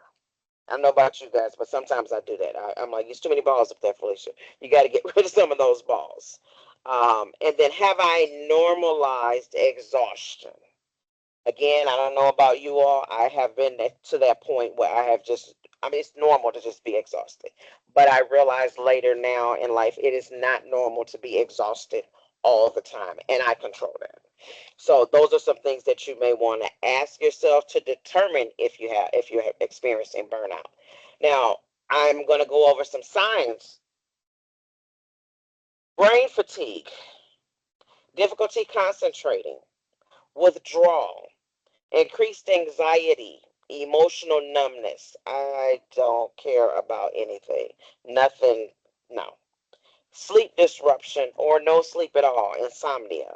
I don't know about you guys, but sometimes I do that. I'm like, there's too many balls up there, Felicia. You got to get rid of some of those balls. And then, have I normalized exhaustion? Again, I don't know about you all. I have been to that point where I have just, I mean, it's normal to just be exhausted. But I realize later now in life, it is not normal to be exhausted all the time. And I control that. So those are some things that you may want to ask yourself to determine if you're experiencing burnout. Now, I'm going to go over some signs. Brain fatigue, difficulty concentrating, withdrawal, increased anxiety, emotional numbness. I don't care about anything. Nothing, no. Sleep disruption or no sleep at all, insomnia.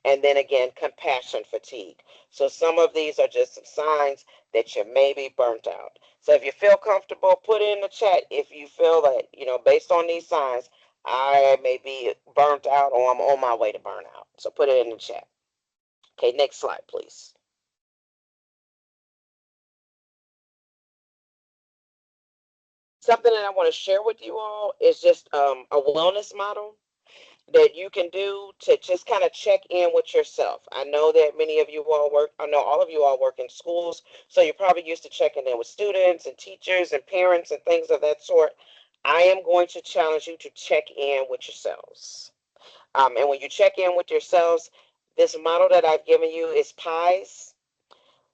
And then again, compassion fatigue. So some of these are just some signs that you may be burnt out. So if you feel comfortable, put it in the chat if you feel that, based on these signs, I may be burnt out or I'm on my way to burnout. So put it in the chat. Okay, next slide, please. Something that I want to share with you all is just a wellness model that you can do to just kind of check in with yourself. I know that many of you all work, I know all of you all work in schools, so you're probably used to checking in with students and teachers and parents and things of that sort. I am going to challenge you to check in with yourselves. And when you check in with yourselves, this model that I've given you is PIES.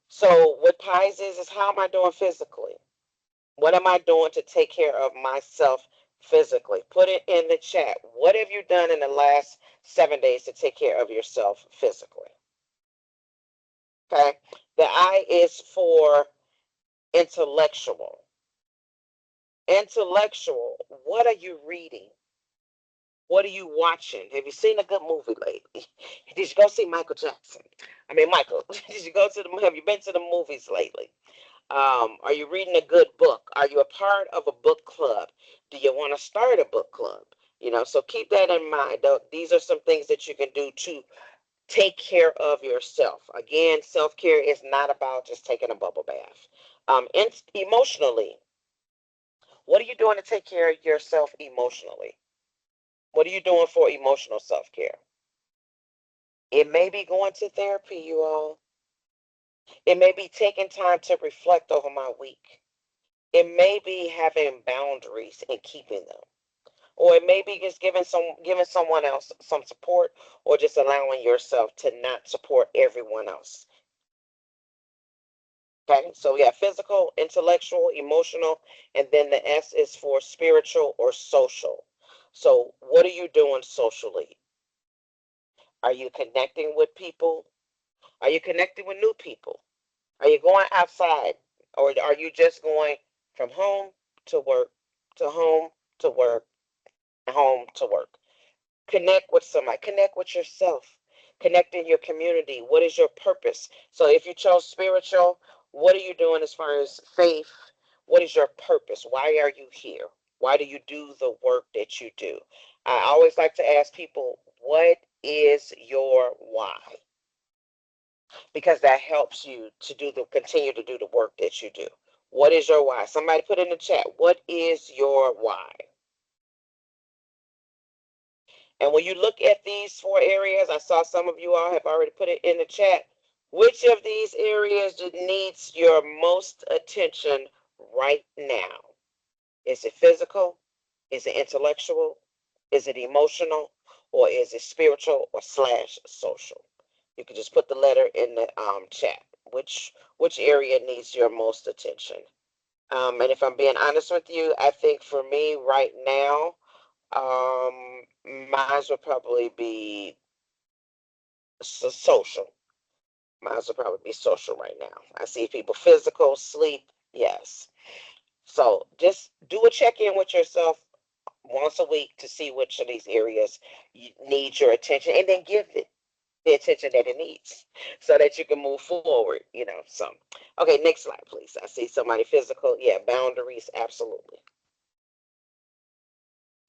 So what PIES is how am I doing physically? What am I doing to take care of myself physically? Put it in the chat. What have you done in the last 7 days to take care of yourself physically? Okay. The I is for intellectual. Intellectual. What are you reading? What are you watching? Have you seen a good movie lately? Did you go see Michael Jackson? I mean, Michael, did you go to the, have you been to the movies lately? Are you reading a good book? Are you a part of a book club? Do you want to start a book club? So keep that in mind. These are some things that you can do to take care of yourself. Again, self-care is not about just taking a bubble bath. Emotionally, what are you doing to take care of yourself emotionally? What are you doing for emotional self-care? It may be going to therapy, you all. It may be taking time to reflect over my week. It may be having boundaries and keeping them. Or it may be just giving someone else some support, or just allowing yourself to not support everyone else. Okay, so we have physical, intellectual, emotional, and then the S is for spiritual or social. So what are you doing socially? Are you connecting with people? Are you connecting with new people? Are you going outside, or are you just going from home to work, to home to work, home to work? Connect with somebody, connect with yourself, connect in your community. What is your purpose? So if you chose spiritual, what are you doing as far as faith? What is your purpose? Why are you here? Why do you do the work that you do? I always like to ask people, what is your why? Because that helps you to continue to do the work that you do. What is your why? Somebody put in the chat, what is your why? And when you look at these 4 areas, I saw some of you all have already put it in the chat. Which of these areas needs your most attention right now? Is it physical? Is it intellectual? Is it emotional? Or is it spiritual or slash social? You can just put the letter in the chat. Which area needs your most attention? And if I'm being honest with you, I think for me right now, mine would probably be social. Mine would probably be social right now. I see people physical, sleep, yes. So just do a check-in with yourself once a week to see which of these areas need your attention, and then give it the attention that it needs so that you can move forward. So, okay, next slide, please. I see somebody physical. Yeah, boundaries, absolutely.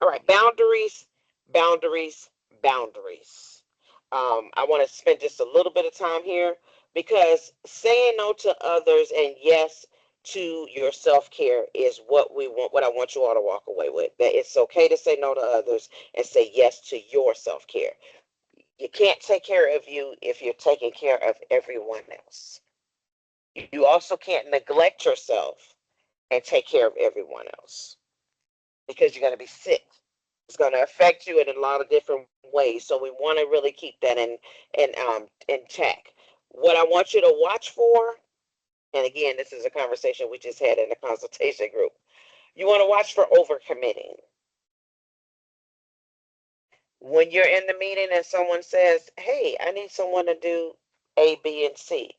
All right, boundaries, boundaries, boundaries. I want to spend just a little bit of time here because saying no to others and yes to your self-care is what I want you all to walk away with. That it's okay to say no to others and say yes to your self-care. You can't take care of you if you're taking care of everyone else. You also can't neglect yourself and take care of everyone else because you're going to be sick. It's going to affect you in a lot of different ways. So we want to really keep that in check. What I want you to watch for, and again, this is a conversation we just had in the consultation group. You want to watch for overcommitting. When you're in the meeting and someone says, "Hey, I need someone to do A, B, and C,"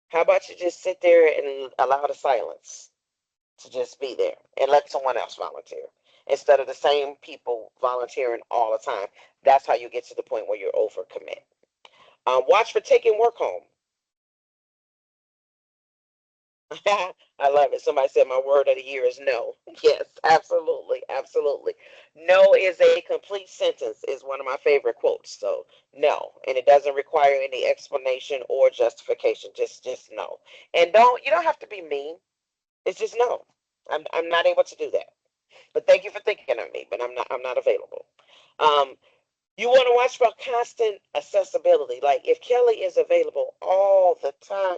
how about you just sit there and allow the silence to just be there and let someone else volunteer instead of the same people volunteering all the time? That's how you get to the point where you're overcommit. Watch for taking work home. I love it. Somebody said my word of the year is no. Yes, absolutely, absolutely. No is a complete sentence is one of my favorite quotes. So no, and it doesn't require any explanation or justification. Just no. And you don't have to be mean. It's just no. I'm not able to do that. But thank you for thinking of me. But I'm not available. Um, you want to watch for constant accessibility. Like if Kelly is available all the time,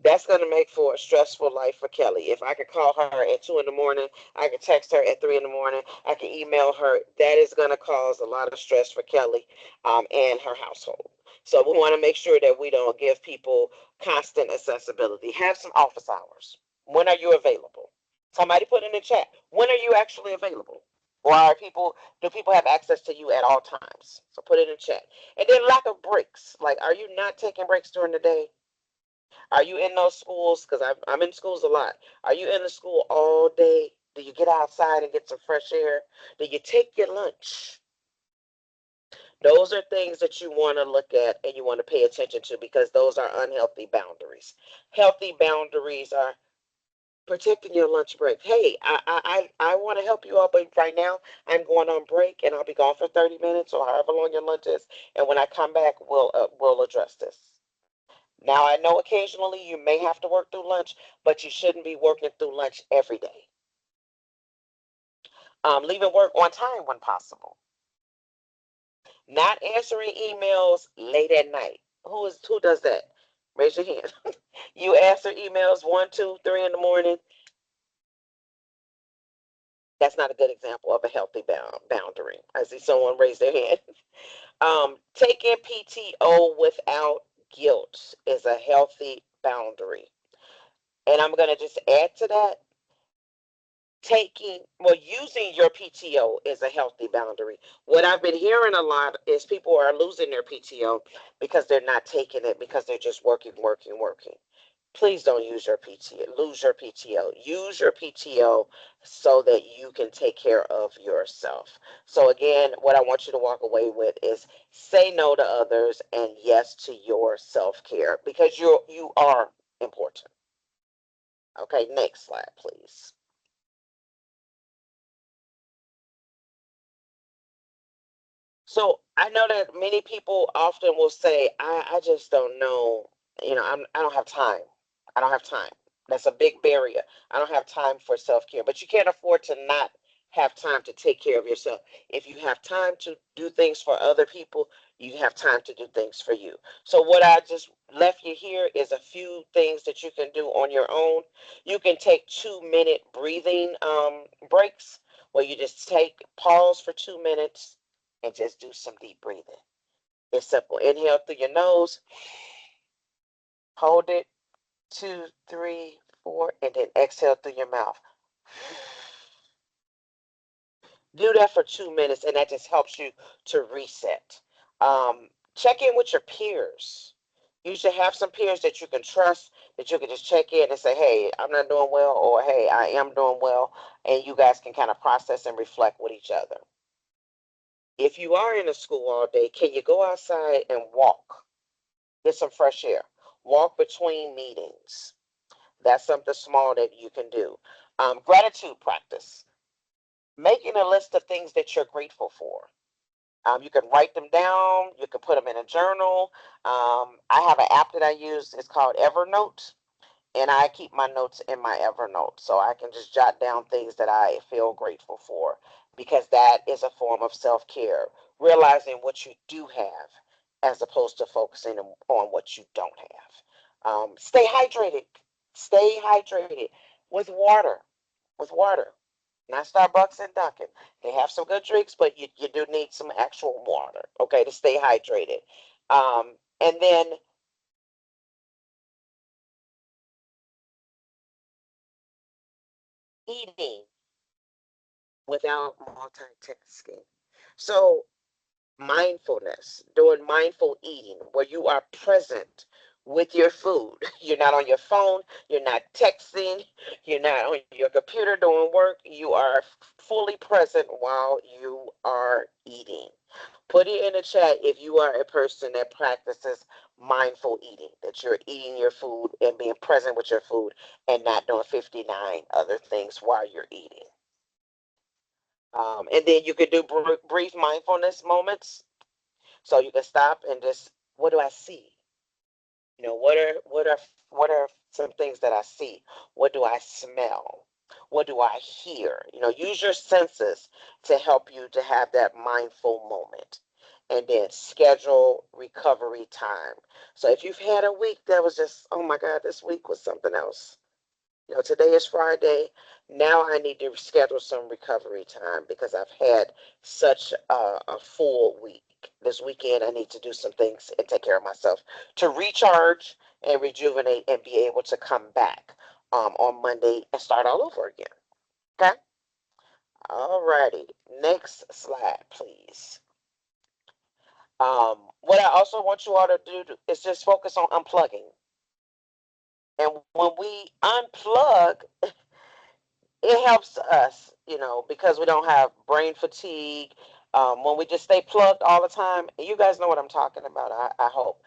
that's going to make for a stressful life for Kelly. If I could call her at 2 in the morning, I could text her at 3 in the morning, I can email her. That is going to cause a lot of stress for Kelly and her household. So we want to make sure that we don't give people constant accessibility. Have some office hours. When are you available? Somebody put in the chat. When are you actually available? Or do people have access to you at all times? So put it in chat. And then lack of breaks. Like, are you not taking breaks during the day? Are you in those schools? Because I'm in schools a lot. Are you in the school all day? Do you get outside and get some fresh air? Do you take your lunch? Those are things that you want to look at and you want to pay attention to because those are unhealthy boundaries. Healthy boundaries are protecting your lunch break. Hey, I want to help you all, but right now I'm going on break and I'll be gone for 30 minutes or however long your lunch is. And when I come back, we'll address this. Now, I know occasionally you may have to work through lunch, but you shouldn't be working through lunch every day. Leaving work on time when possible. Not answering emails late at night. Who does that? Raise your hand. You answer emails 1, 2, 3 in the morning. That's not a good example of a healthy boundary. I see someone raise their hand. Taking PTO without guilt is a healthy boundary. And I'm going to just add to that using your PTO is a healthy boundary. What I've been hearing a lot is people are losing their PTO because they're not taking it because they're just working, working, working. Please don't lose your PTO. Use your PTO so that you can take care of yourself. So again, what I want you to walk away with is say no to others and yes to your self-care because you are important. Okay, next slide, please. So I know that many people often will say, I just don't know, I don't have time. I don't have time. That's a big barrier. I don't have time for self-care. But you can't afford to not have time to take care of yourself. If you have time to do things for other people, you have time to do things for you. So what I just left you here is a few things that you can do on your own. You can take 2-minute breathing breaks where you just pause for 2 minutes and just do some deep breathing. It's simple. Inhale through your nose, hold it, 2, 3, 4, and then exhale through your mouth. Do that for 2 minutes, and that just helps you to reset. Check in with your peers. You should have some peers that you can trust, that you can just check in and say, hey, I'm not doing well, or hey, I am doing well, and you guys can kind of process and reflect with each other. If you are in a school all day, can you go outside and walk? Get some fresh air. Walk between meetings. That's something small that you can do. Gratitude practice. Making a list of things that you're grateful for. You can write them down. You can put them in a journal. I have an app that I use. It's called Evernote. And I keep my notes in my Evernote so I can just jot down things that I feel grateful for because that is a form of self-care, realizing what you do have as opposed to focusing on what you don't have. Stay hydrated. Stay hydrated with water. With water. Not Starbucks and Dunkin'. They have some good drinks, but you do need some actual water, okay, to stay hydrated. And then eating without multitasking. So, mindfulness, doing mindful eating, where you are present with your food. You're not on your phone, you're not texting, you're not on your computer doing work. You are fully present while you are eating. Put it in the chat if you are a person that practices mindful eating, that you're eating your food and being present with your food and not doing 59 other things while you're eating. And then you could do brief mindfulness moments. So you can stop and just, what do I see? What are some things that I see? What do I smell? What do I hear? Use your senses to help you to have that mindful moment. And then schedule recovery time. So if you've had a week that was just, oh my God, this week was something else. Today is Friday. Now I need to schedule some recovery time because I've had such a full week. This weekend, I need to do some things and take care of myself to recharge and rejuvenate and be able to come back on Monday and start all over again. Okay? All righty. Next slide, please. What I also want you all to do is just focus on unplugging. And when we unplug, it helps us, because we don't have brain fatigue. When we just stay plugged all the time, you guys know what I'm talking about, I hope.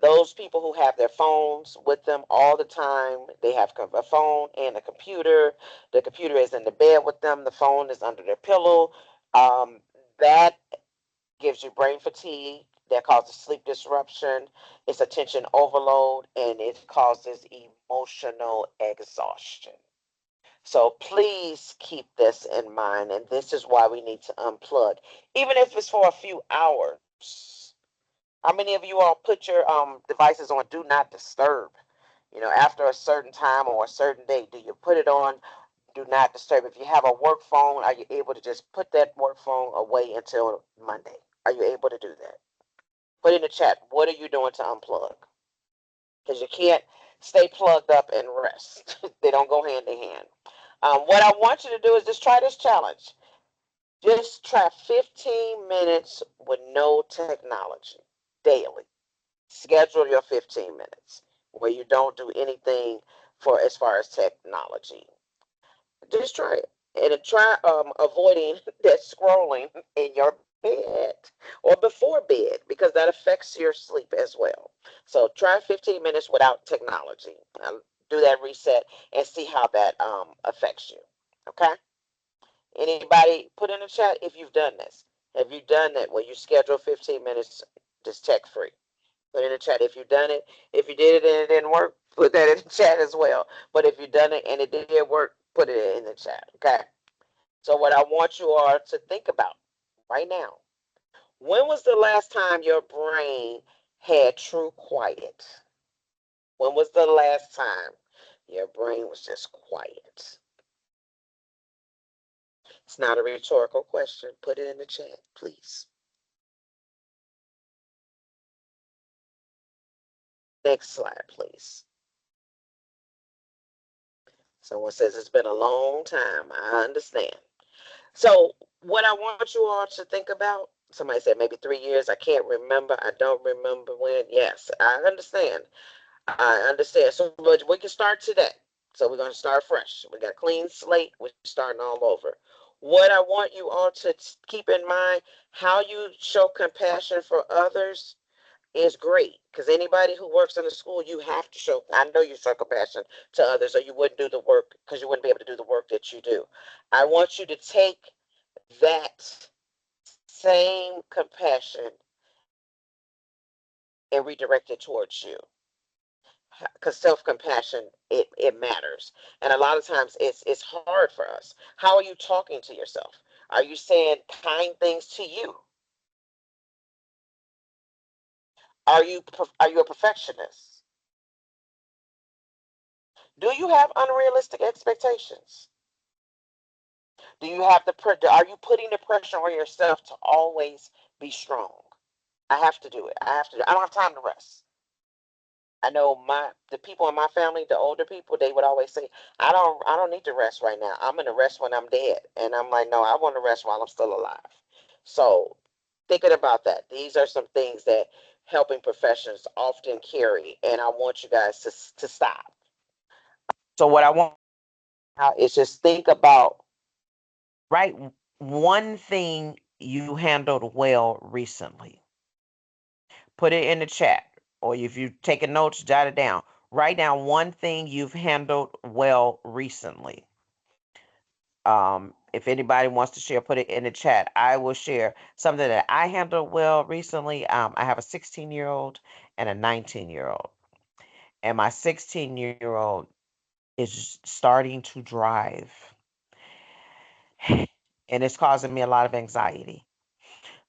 Those people who have their phones with them all the time, they have a phone and a computer. The computer is in the bed with them, the phone is under their pillow. That gives you brain fatigue, that causes sleep disruption, it's attention overload, and it causes emotional exhaustion. So please keep this in mind, and this is why we need to unplug, even if it's for a few hours. How many of you all put your devices on do not disturb? After a certain time or a certain date, do you put it on do not disturb? If you have a work phone, are you able to just put that work phone away until Monday? Are you able to do that? Put in the chat, what are you doing to unplug? Because you can't stay plugged up and rest. They don't go hand in hand. What I want you to do is just try this challenge. Just try 15 minutes with no technology daily. Schedule your 15 minutes where you don't do anything for as far as technology. Just try it. And try avoiding that scrolling in your bed or before bed because that affects your sleep as well. So try 15 minutes without technology. Do that reset and see how that affects you. Okay? Anybody put in the chat if you've done this. Have you done that where you schedule 15 minutes just tech free? Put in the chat if you've done it. If you did it and it didn't work, put that in the chat as well. But if you've done it and it did work, put it in the chat. Okay. So what I want you all to think about right now, when was the last time your brain had true quiet? When was the last time your brain was just quiet? It's not a rhetorical question. Put it in the chat, please. Next slide, please. Someone says it's been a long time. I understand. So what I want you all to think about, somebody said maybe 3 years. I can't remember. I don't remember when. Yes, I understand. I understand. So but we can start today. So we're going to start fresh. We got a clean slate. We're starting all over. What I want you all to keep in mind, how you show compassion for others is great. Because anybody who works in a school, you have to show, I know you show compassion to others or you wouldn't do the work because you wouldn't be able to do the work that you do. I want you to take that same compassion and redirect it towards you because self-compassion it matters, and a lot of times it's hard for us. How are you talking to yourself? Are you saying kind things to you? Are you a perfectionist? Do you have unrealistic expectations? Do you have are you putting the pressure on yourself to always be strong? I have to do it. I don't have time to rest. I know the people in my family, the older people, they would always say, I don't need to rest right now. I'm gonna rest when I'm dead. And I'm like, no, I want to rest while I'm still alive. So thinking about that, these are some things that helping professions often carry, and I want you guys to stop. So what I want now is just think about, right, one thing you handled well recently. Put it in the chat, or if you're taking notes, jot it down. Write down one thing you've handled well recently. If anybody wants to share, put it in the chat. I will share something that I handled well recently. I have a 16-year-old and a 19-year-old. And my 16-year-old, is starting to drive, and it's causing me a lot of anxiety.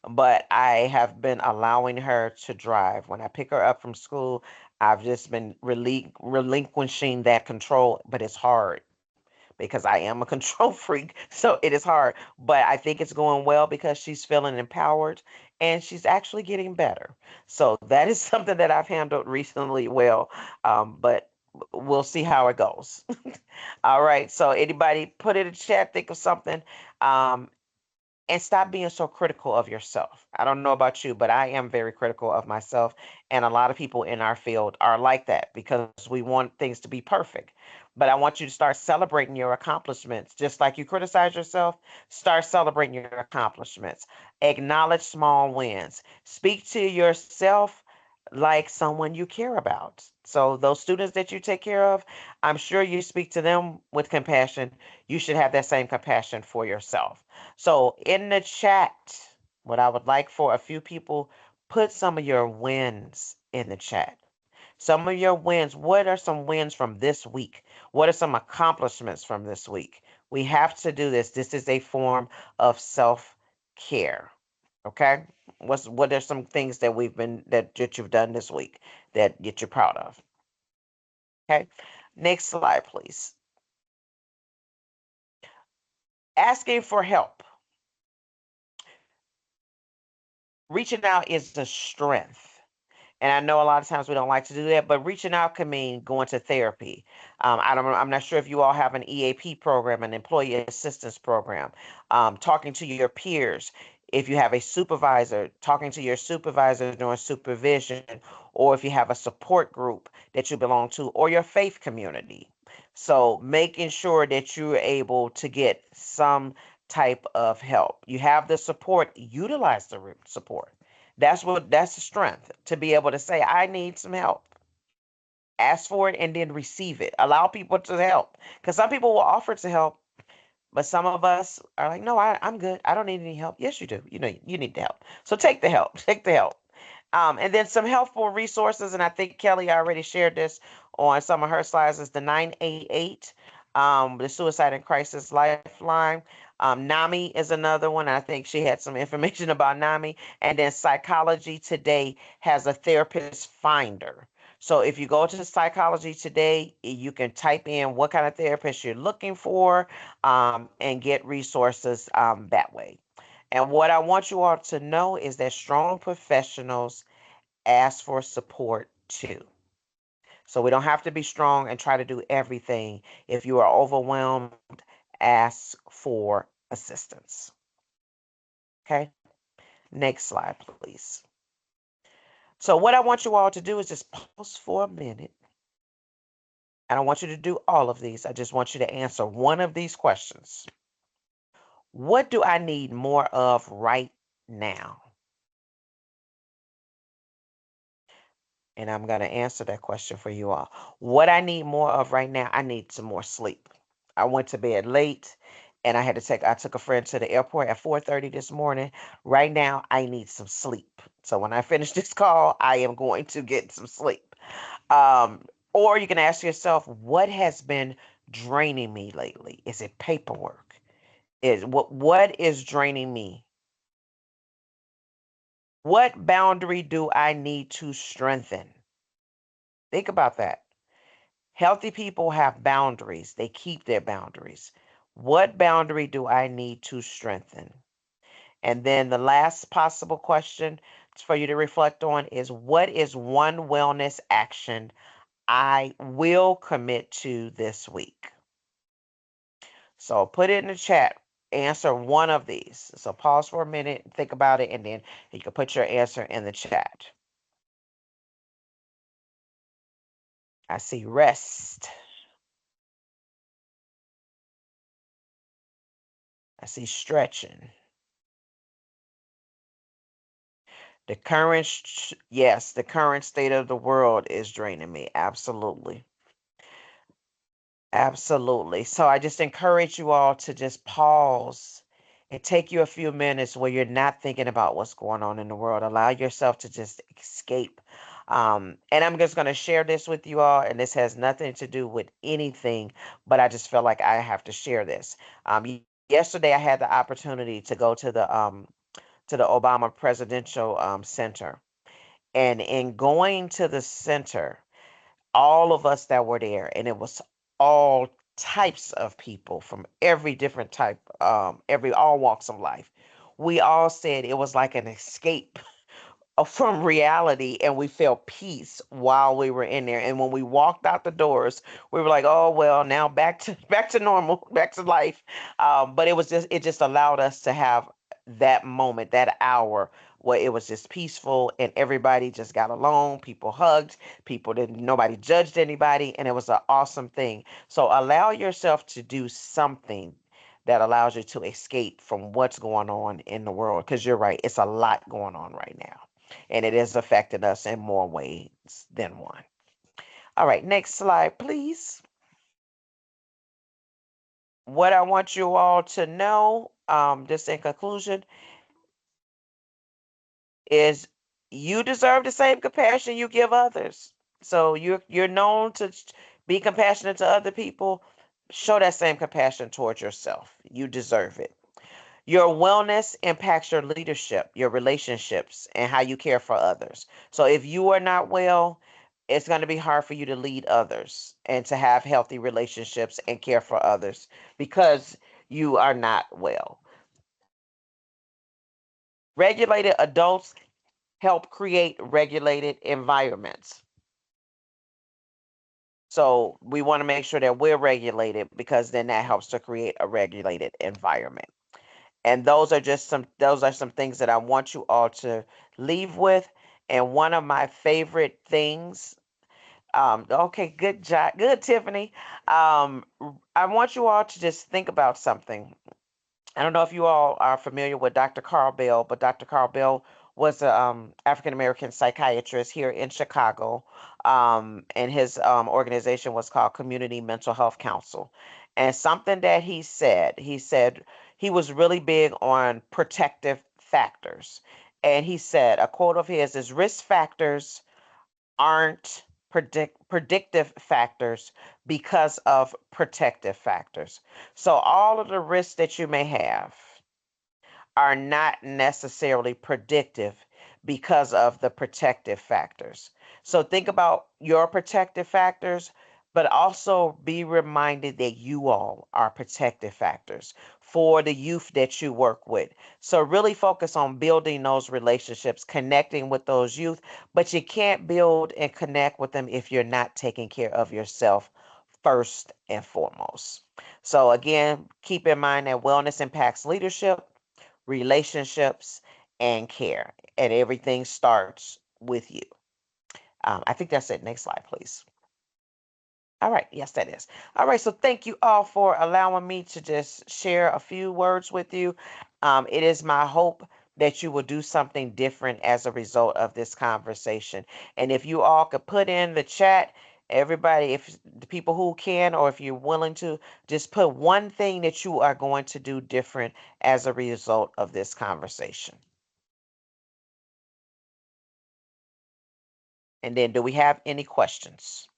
But I have been allowing her to drive. When I pick her up from school, I've just been relinquishing that control, but it's hard because I am a control freak. So it is hard, but I think it's going well because she's feeling empowered and she's actually getting better. So that is something that I've handled recently well, but we'll see how it goes. All right. So anybody put in a chat, think of something. Um, and stop being so critical of yourself. I don't know about you, but I am very critical of myself. And a lot of people in our field are like that because we want things to be perfect. But I want you to start celebrating your accomplishments. Just like you criticize yourself, start celebrating your accomplishments. Acknowledge small wins. Speak to yourself like someone you care about. So, those students that you take care of, I'm sure you speak to them with compassion. You should have that same compassion for yourself. So in the chat, what I would like for a few people, put some of your wins in the chat. Some of your wins. What are some wins from this week? What are some accomplishments from this week? We have to do this. This is a form of self-care. Okay? What are some things that that you've done this week that you're proud of? Okay. Next slide, please. Asking for help. Reaching out is a strength. And I know a lot of times we don't like to do that, but reaching out can mean going to therapy. I'm not sure if you all have an EAP program, an employee assistance program. Talking to your peers. If you have a supervisor, talking to your supervisor during supervision, or if you have a support group that you belong to, or your faith community. So making sure that you're able to get some type of help. You have the support, utilize the support. That's the strength to be able to say, I need some help. Ask for it and then receive it. Allow people to help. Because some people will offer to help, but some of us are like, no, I'm good. I don't need any help. Yes, you do. You know, you need the help. So take the help. Take the help. And then some helpful resources, and I think Kelly already shared this on some of her slides, is the 988, the Suicide and Crisis Lifeline. NAMI is another one. I think she had some information about NAMI. And then Psychology Today has a therapist finder. So if you go to Psychology Today, you can type in what kind of therapist you're looking for, and get resources that way. And what I want you all to know is that strong professionals ask for support too. So we don't have to be strong and try to do everything. If you are overwhelmed, ask for assistance. Okay, next slide, please. So what I want you all to do is just pause for a minute. I don't want you to do all of these. I just want you to answer one of these questions. What do I need more of right now? And I'm going to answer that question for you all. What I need more of right now, I need some more sleep. I went to bed late and I took a friend to the airport at 4:30 this morning. Right now, I need some sleep. So when I finish this call, I am going to get some sleep. Or you can ask yourself, what has been draining me lately? Is it paperwork? What is draining me? What boundary do I need to strengthen? Think about that. Healthy people have boundaries. They keep their boundaries. What boundary do I need to strengthen? And then the last possible question for you to reflect on is, what is one wellness action I will commit to this week? So put it in the chat. Answer one of these. So pause for a minute, think about it, and then you can put your answer in the chat. I see rest. I see stretching. Yes, the current state of the world is draining me. Absolutely. Absolutely. So I just encourage you all to just pause and take you a few minutes where you're not thinking about what's going on in the world. Allow yourself to just escape. And I'm just going to share this with you all, and this has nothing to do with anything, but I just feel like I have to share this. Yesterday, I had the opportunity to go to the Obama Presidential Center, and in going to the center, all of us that were there, and it was all types of people from every different type, every all walks of life. We all said it was like an escape from reality, and we felt peace while we were in there. And when we walked out the doors, we were like, oh well, now back to back to normal, back to life. But it just allowed us to have that moment, that hour where it was just peaceful and everybody just got along. People hugged, people didn't, nobody judged anybody, and it was an awesome thing. So allow yourself to do something that allows you to escape from what's going on in the world, because you're right, it's a lot going on right now, and it is affecting us in more ways than one. All right, next slide, please. What I want you all to know, just in conclusion, is you deserve the same compassion you give others. So you're known to be compassionate to other people. Show that same compassion towards yourself. You deserve it. Your wellness impacts your leadership, your relationships, and how you care for others. So if you are not well, it's going to be hard for you to lead others and to have healthy relationships and care for others because you are not well. Regulated adults help create regulated environments. So we want to make sure that we're regulated because then that helps to create a regulated environment. And those are some things that I want you all to leave with. And one of my favorite things, okay, good job, good Tiffany. I want you all to just think about something. I don't know if you all are familiar with Dr. Carl Bell, but Dr. Carl Bell was a African American psychiatrist here in Chicago, and his organization was called Community Mental Health Council. And something that he said he was really big on protective factors. And he said, a quote of his is, risk factors aren't predictive factors because of protective factors. So all of the risks that you may have are not necessarily predictive because of the protective factors. So think about your protective factors, but also be reminded that you all are protective factors for the youth that you work with. So really focus on building those relationships, connecting with those youth, but you can't build and connect with them if you're not taking care of yourself first and foremost. So again, keep in mind that wellness impacts leadership, relationships, and care. And everything starts with you. I think that's it. Next slide, please. All right. Yes, that is. All right. So thank you all for allowing me to just share a few words with you. It is my hope that you will do something different as a result of this conversation. And if you all could put in the chat, everybody, if the people who can, or if you're willing to, just put one thing that you are going to do different as a result of this conversation. And then, do we have any questions?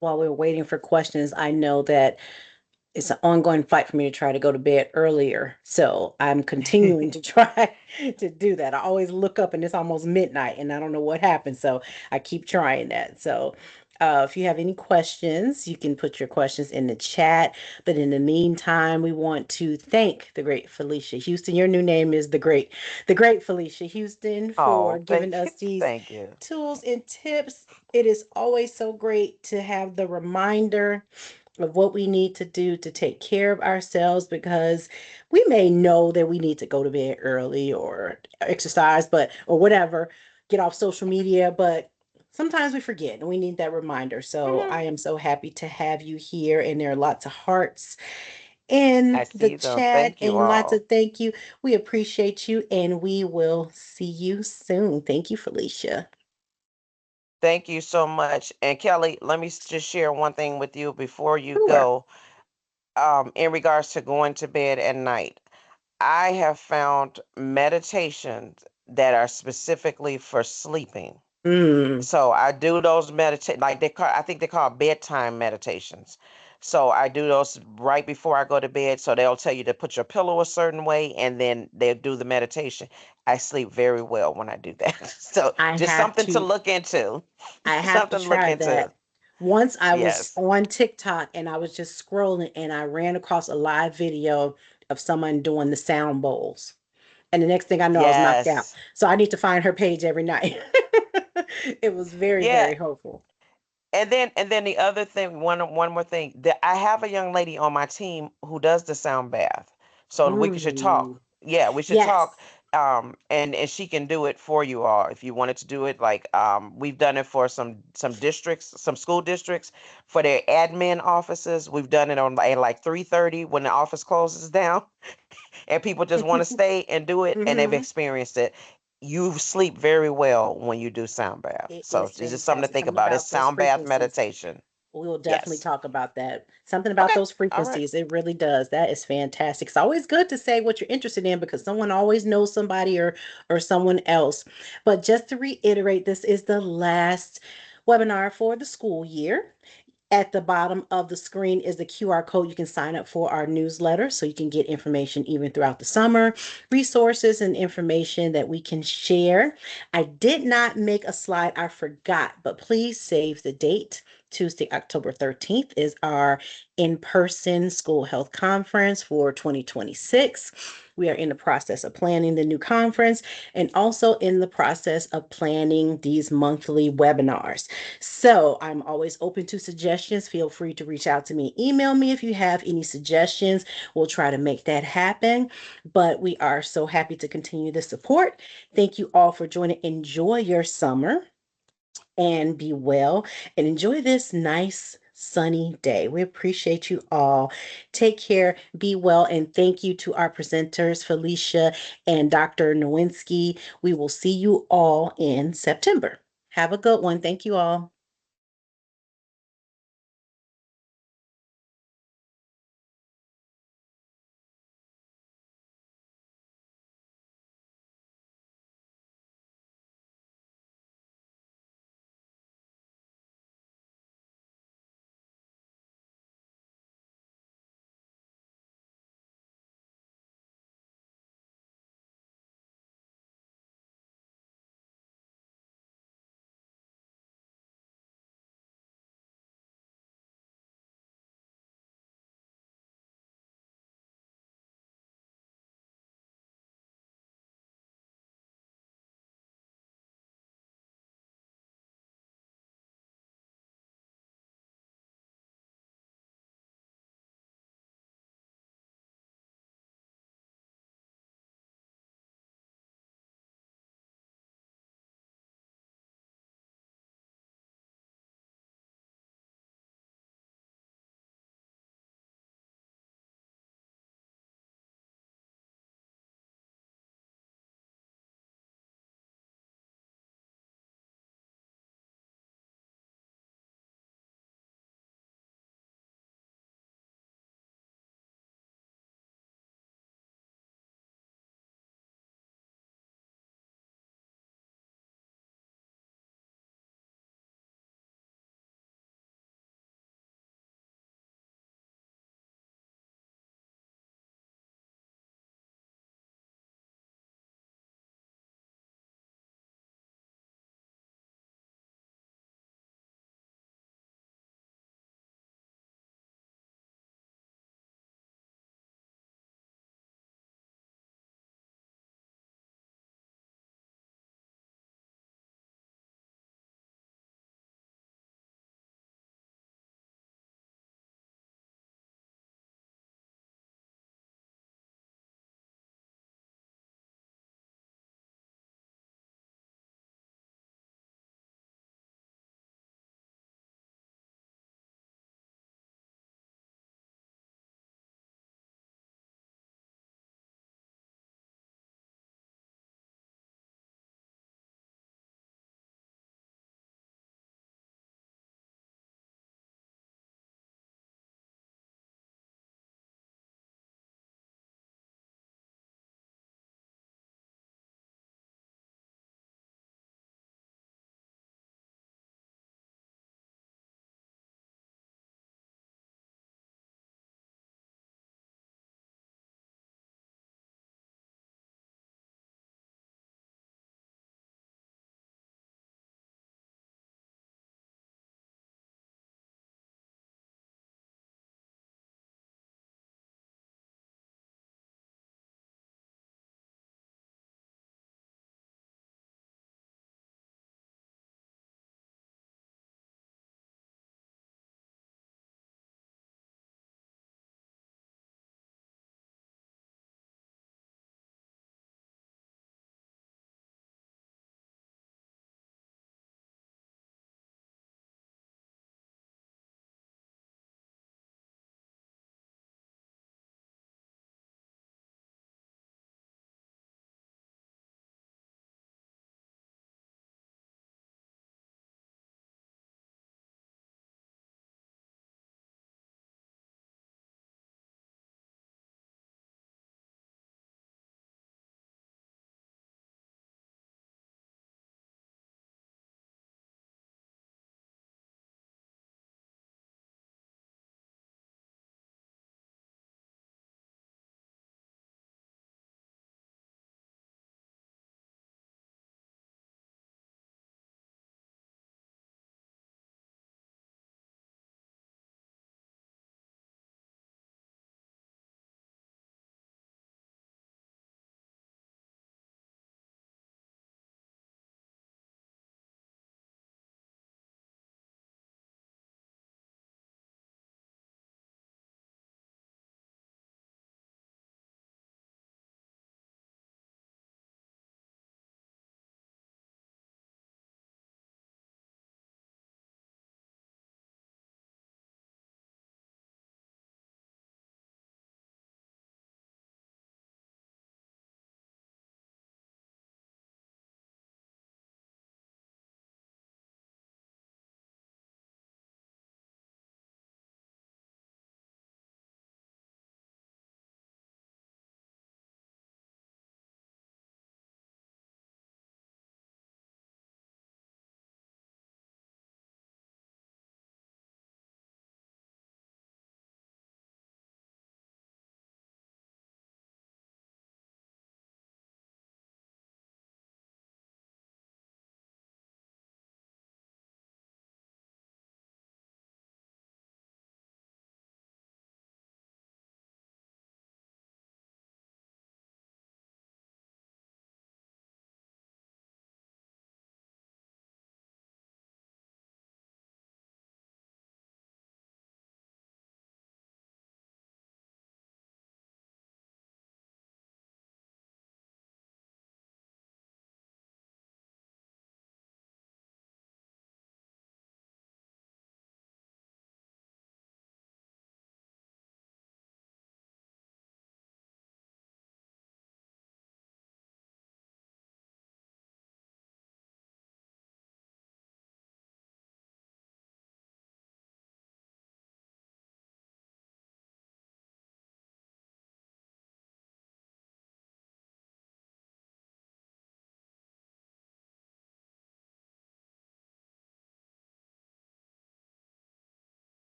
While we're waiting for questions, I know that it's an ongoing fight for me to try to go to bed earlier. So I'm continuing to try to do that. I always look up and it's almost midnight and I don't know what happened. So I keep trying that. So if you have any questions, you can put your questions in the chat. But in the meantime, we want to thank the great Felicia Houston. Your new name is the great Felicia Houston, for Oh, giving thank you. us these Thank you. tools and tips. It is always so great to have the reminder of what we need to do to take care of ourselves, because we may know that we need to go to bed early or exercise, but or whatever, get off social media, but sometimes we forget and we need that reminder. So Mhm. I am so happy to have you here, and there are lots of hearts I in the see them. chat Thank you and lots all. of thank you. We appreciate you and we will see you soon. Thank you, Felicia. Thank you so much. And Kelly, let me just share one thing with you before you Sure. go. In regards to going to bed at night, I have found meditations that are specifically for sleeping. Mm, So I do those meditate like I think they call bedtime meditations. So I do those right before I go to bed. So they'll tell you to put your pillow a certain way and then they'll do the meditation. I sleep very well when I do that. So I just have something to to look into. I have to Something to look try into. that. Once I was Yes. on TikTok and I was just scrolling and I ran across a live video of someone doing the sound bowls. And the next thing I know, I was knocked out. Yes. So I need to find her page every night. It was very, Yeah. very hopeful. And then the other thing, one more thing, that I have a young lady on my team who does the sound bath. So we should talk. Mm, Yeah, we should talk. yes. And she can do it for you all if you wanted to do it. Like we've done it for some districts, some school districts for their admin offices. We've done it on at like 3:30 when the office closes down and people just want to stay and do it and they've Hmm. experienced it. You sleep very well when you do sound bath. It So is it's just something to fantastic. think Something about. It's about those sound bath frequencies. meditation. We will definitely Yes. talk about that. Something about Okay. those All right. frequencies. It really does. That is fantastic. It's always good to say what you're interested in because someone always knows somebody or someone else. But just to reiterate, this is the last webinar for the school year. At the bottom of the screen is the QR code. You can sign up for our newsletter so you can get information even throughout the summer, resources and information that we can share. I did not make a slide, I forgot, but please save the date. Tuesday, October 13th is our in person school health conference for 2026. We are in the process of planning the new conference and also in the process of planning these monthly webinars. So I'm always open to suggestions. Feel free to reach out to me. Email me if you have any suggestions. We'll try to make that happen. But we are so happy to continue the support. Thank you all for joining. Enjoy your summer and be well and enjoy this nice sunny day. We appreciate you all. Take care, be well, and thank you to our presenters, Felicia and Dr. Nowinski. We will see you all in September. Have a good one. Thank you all.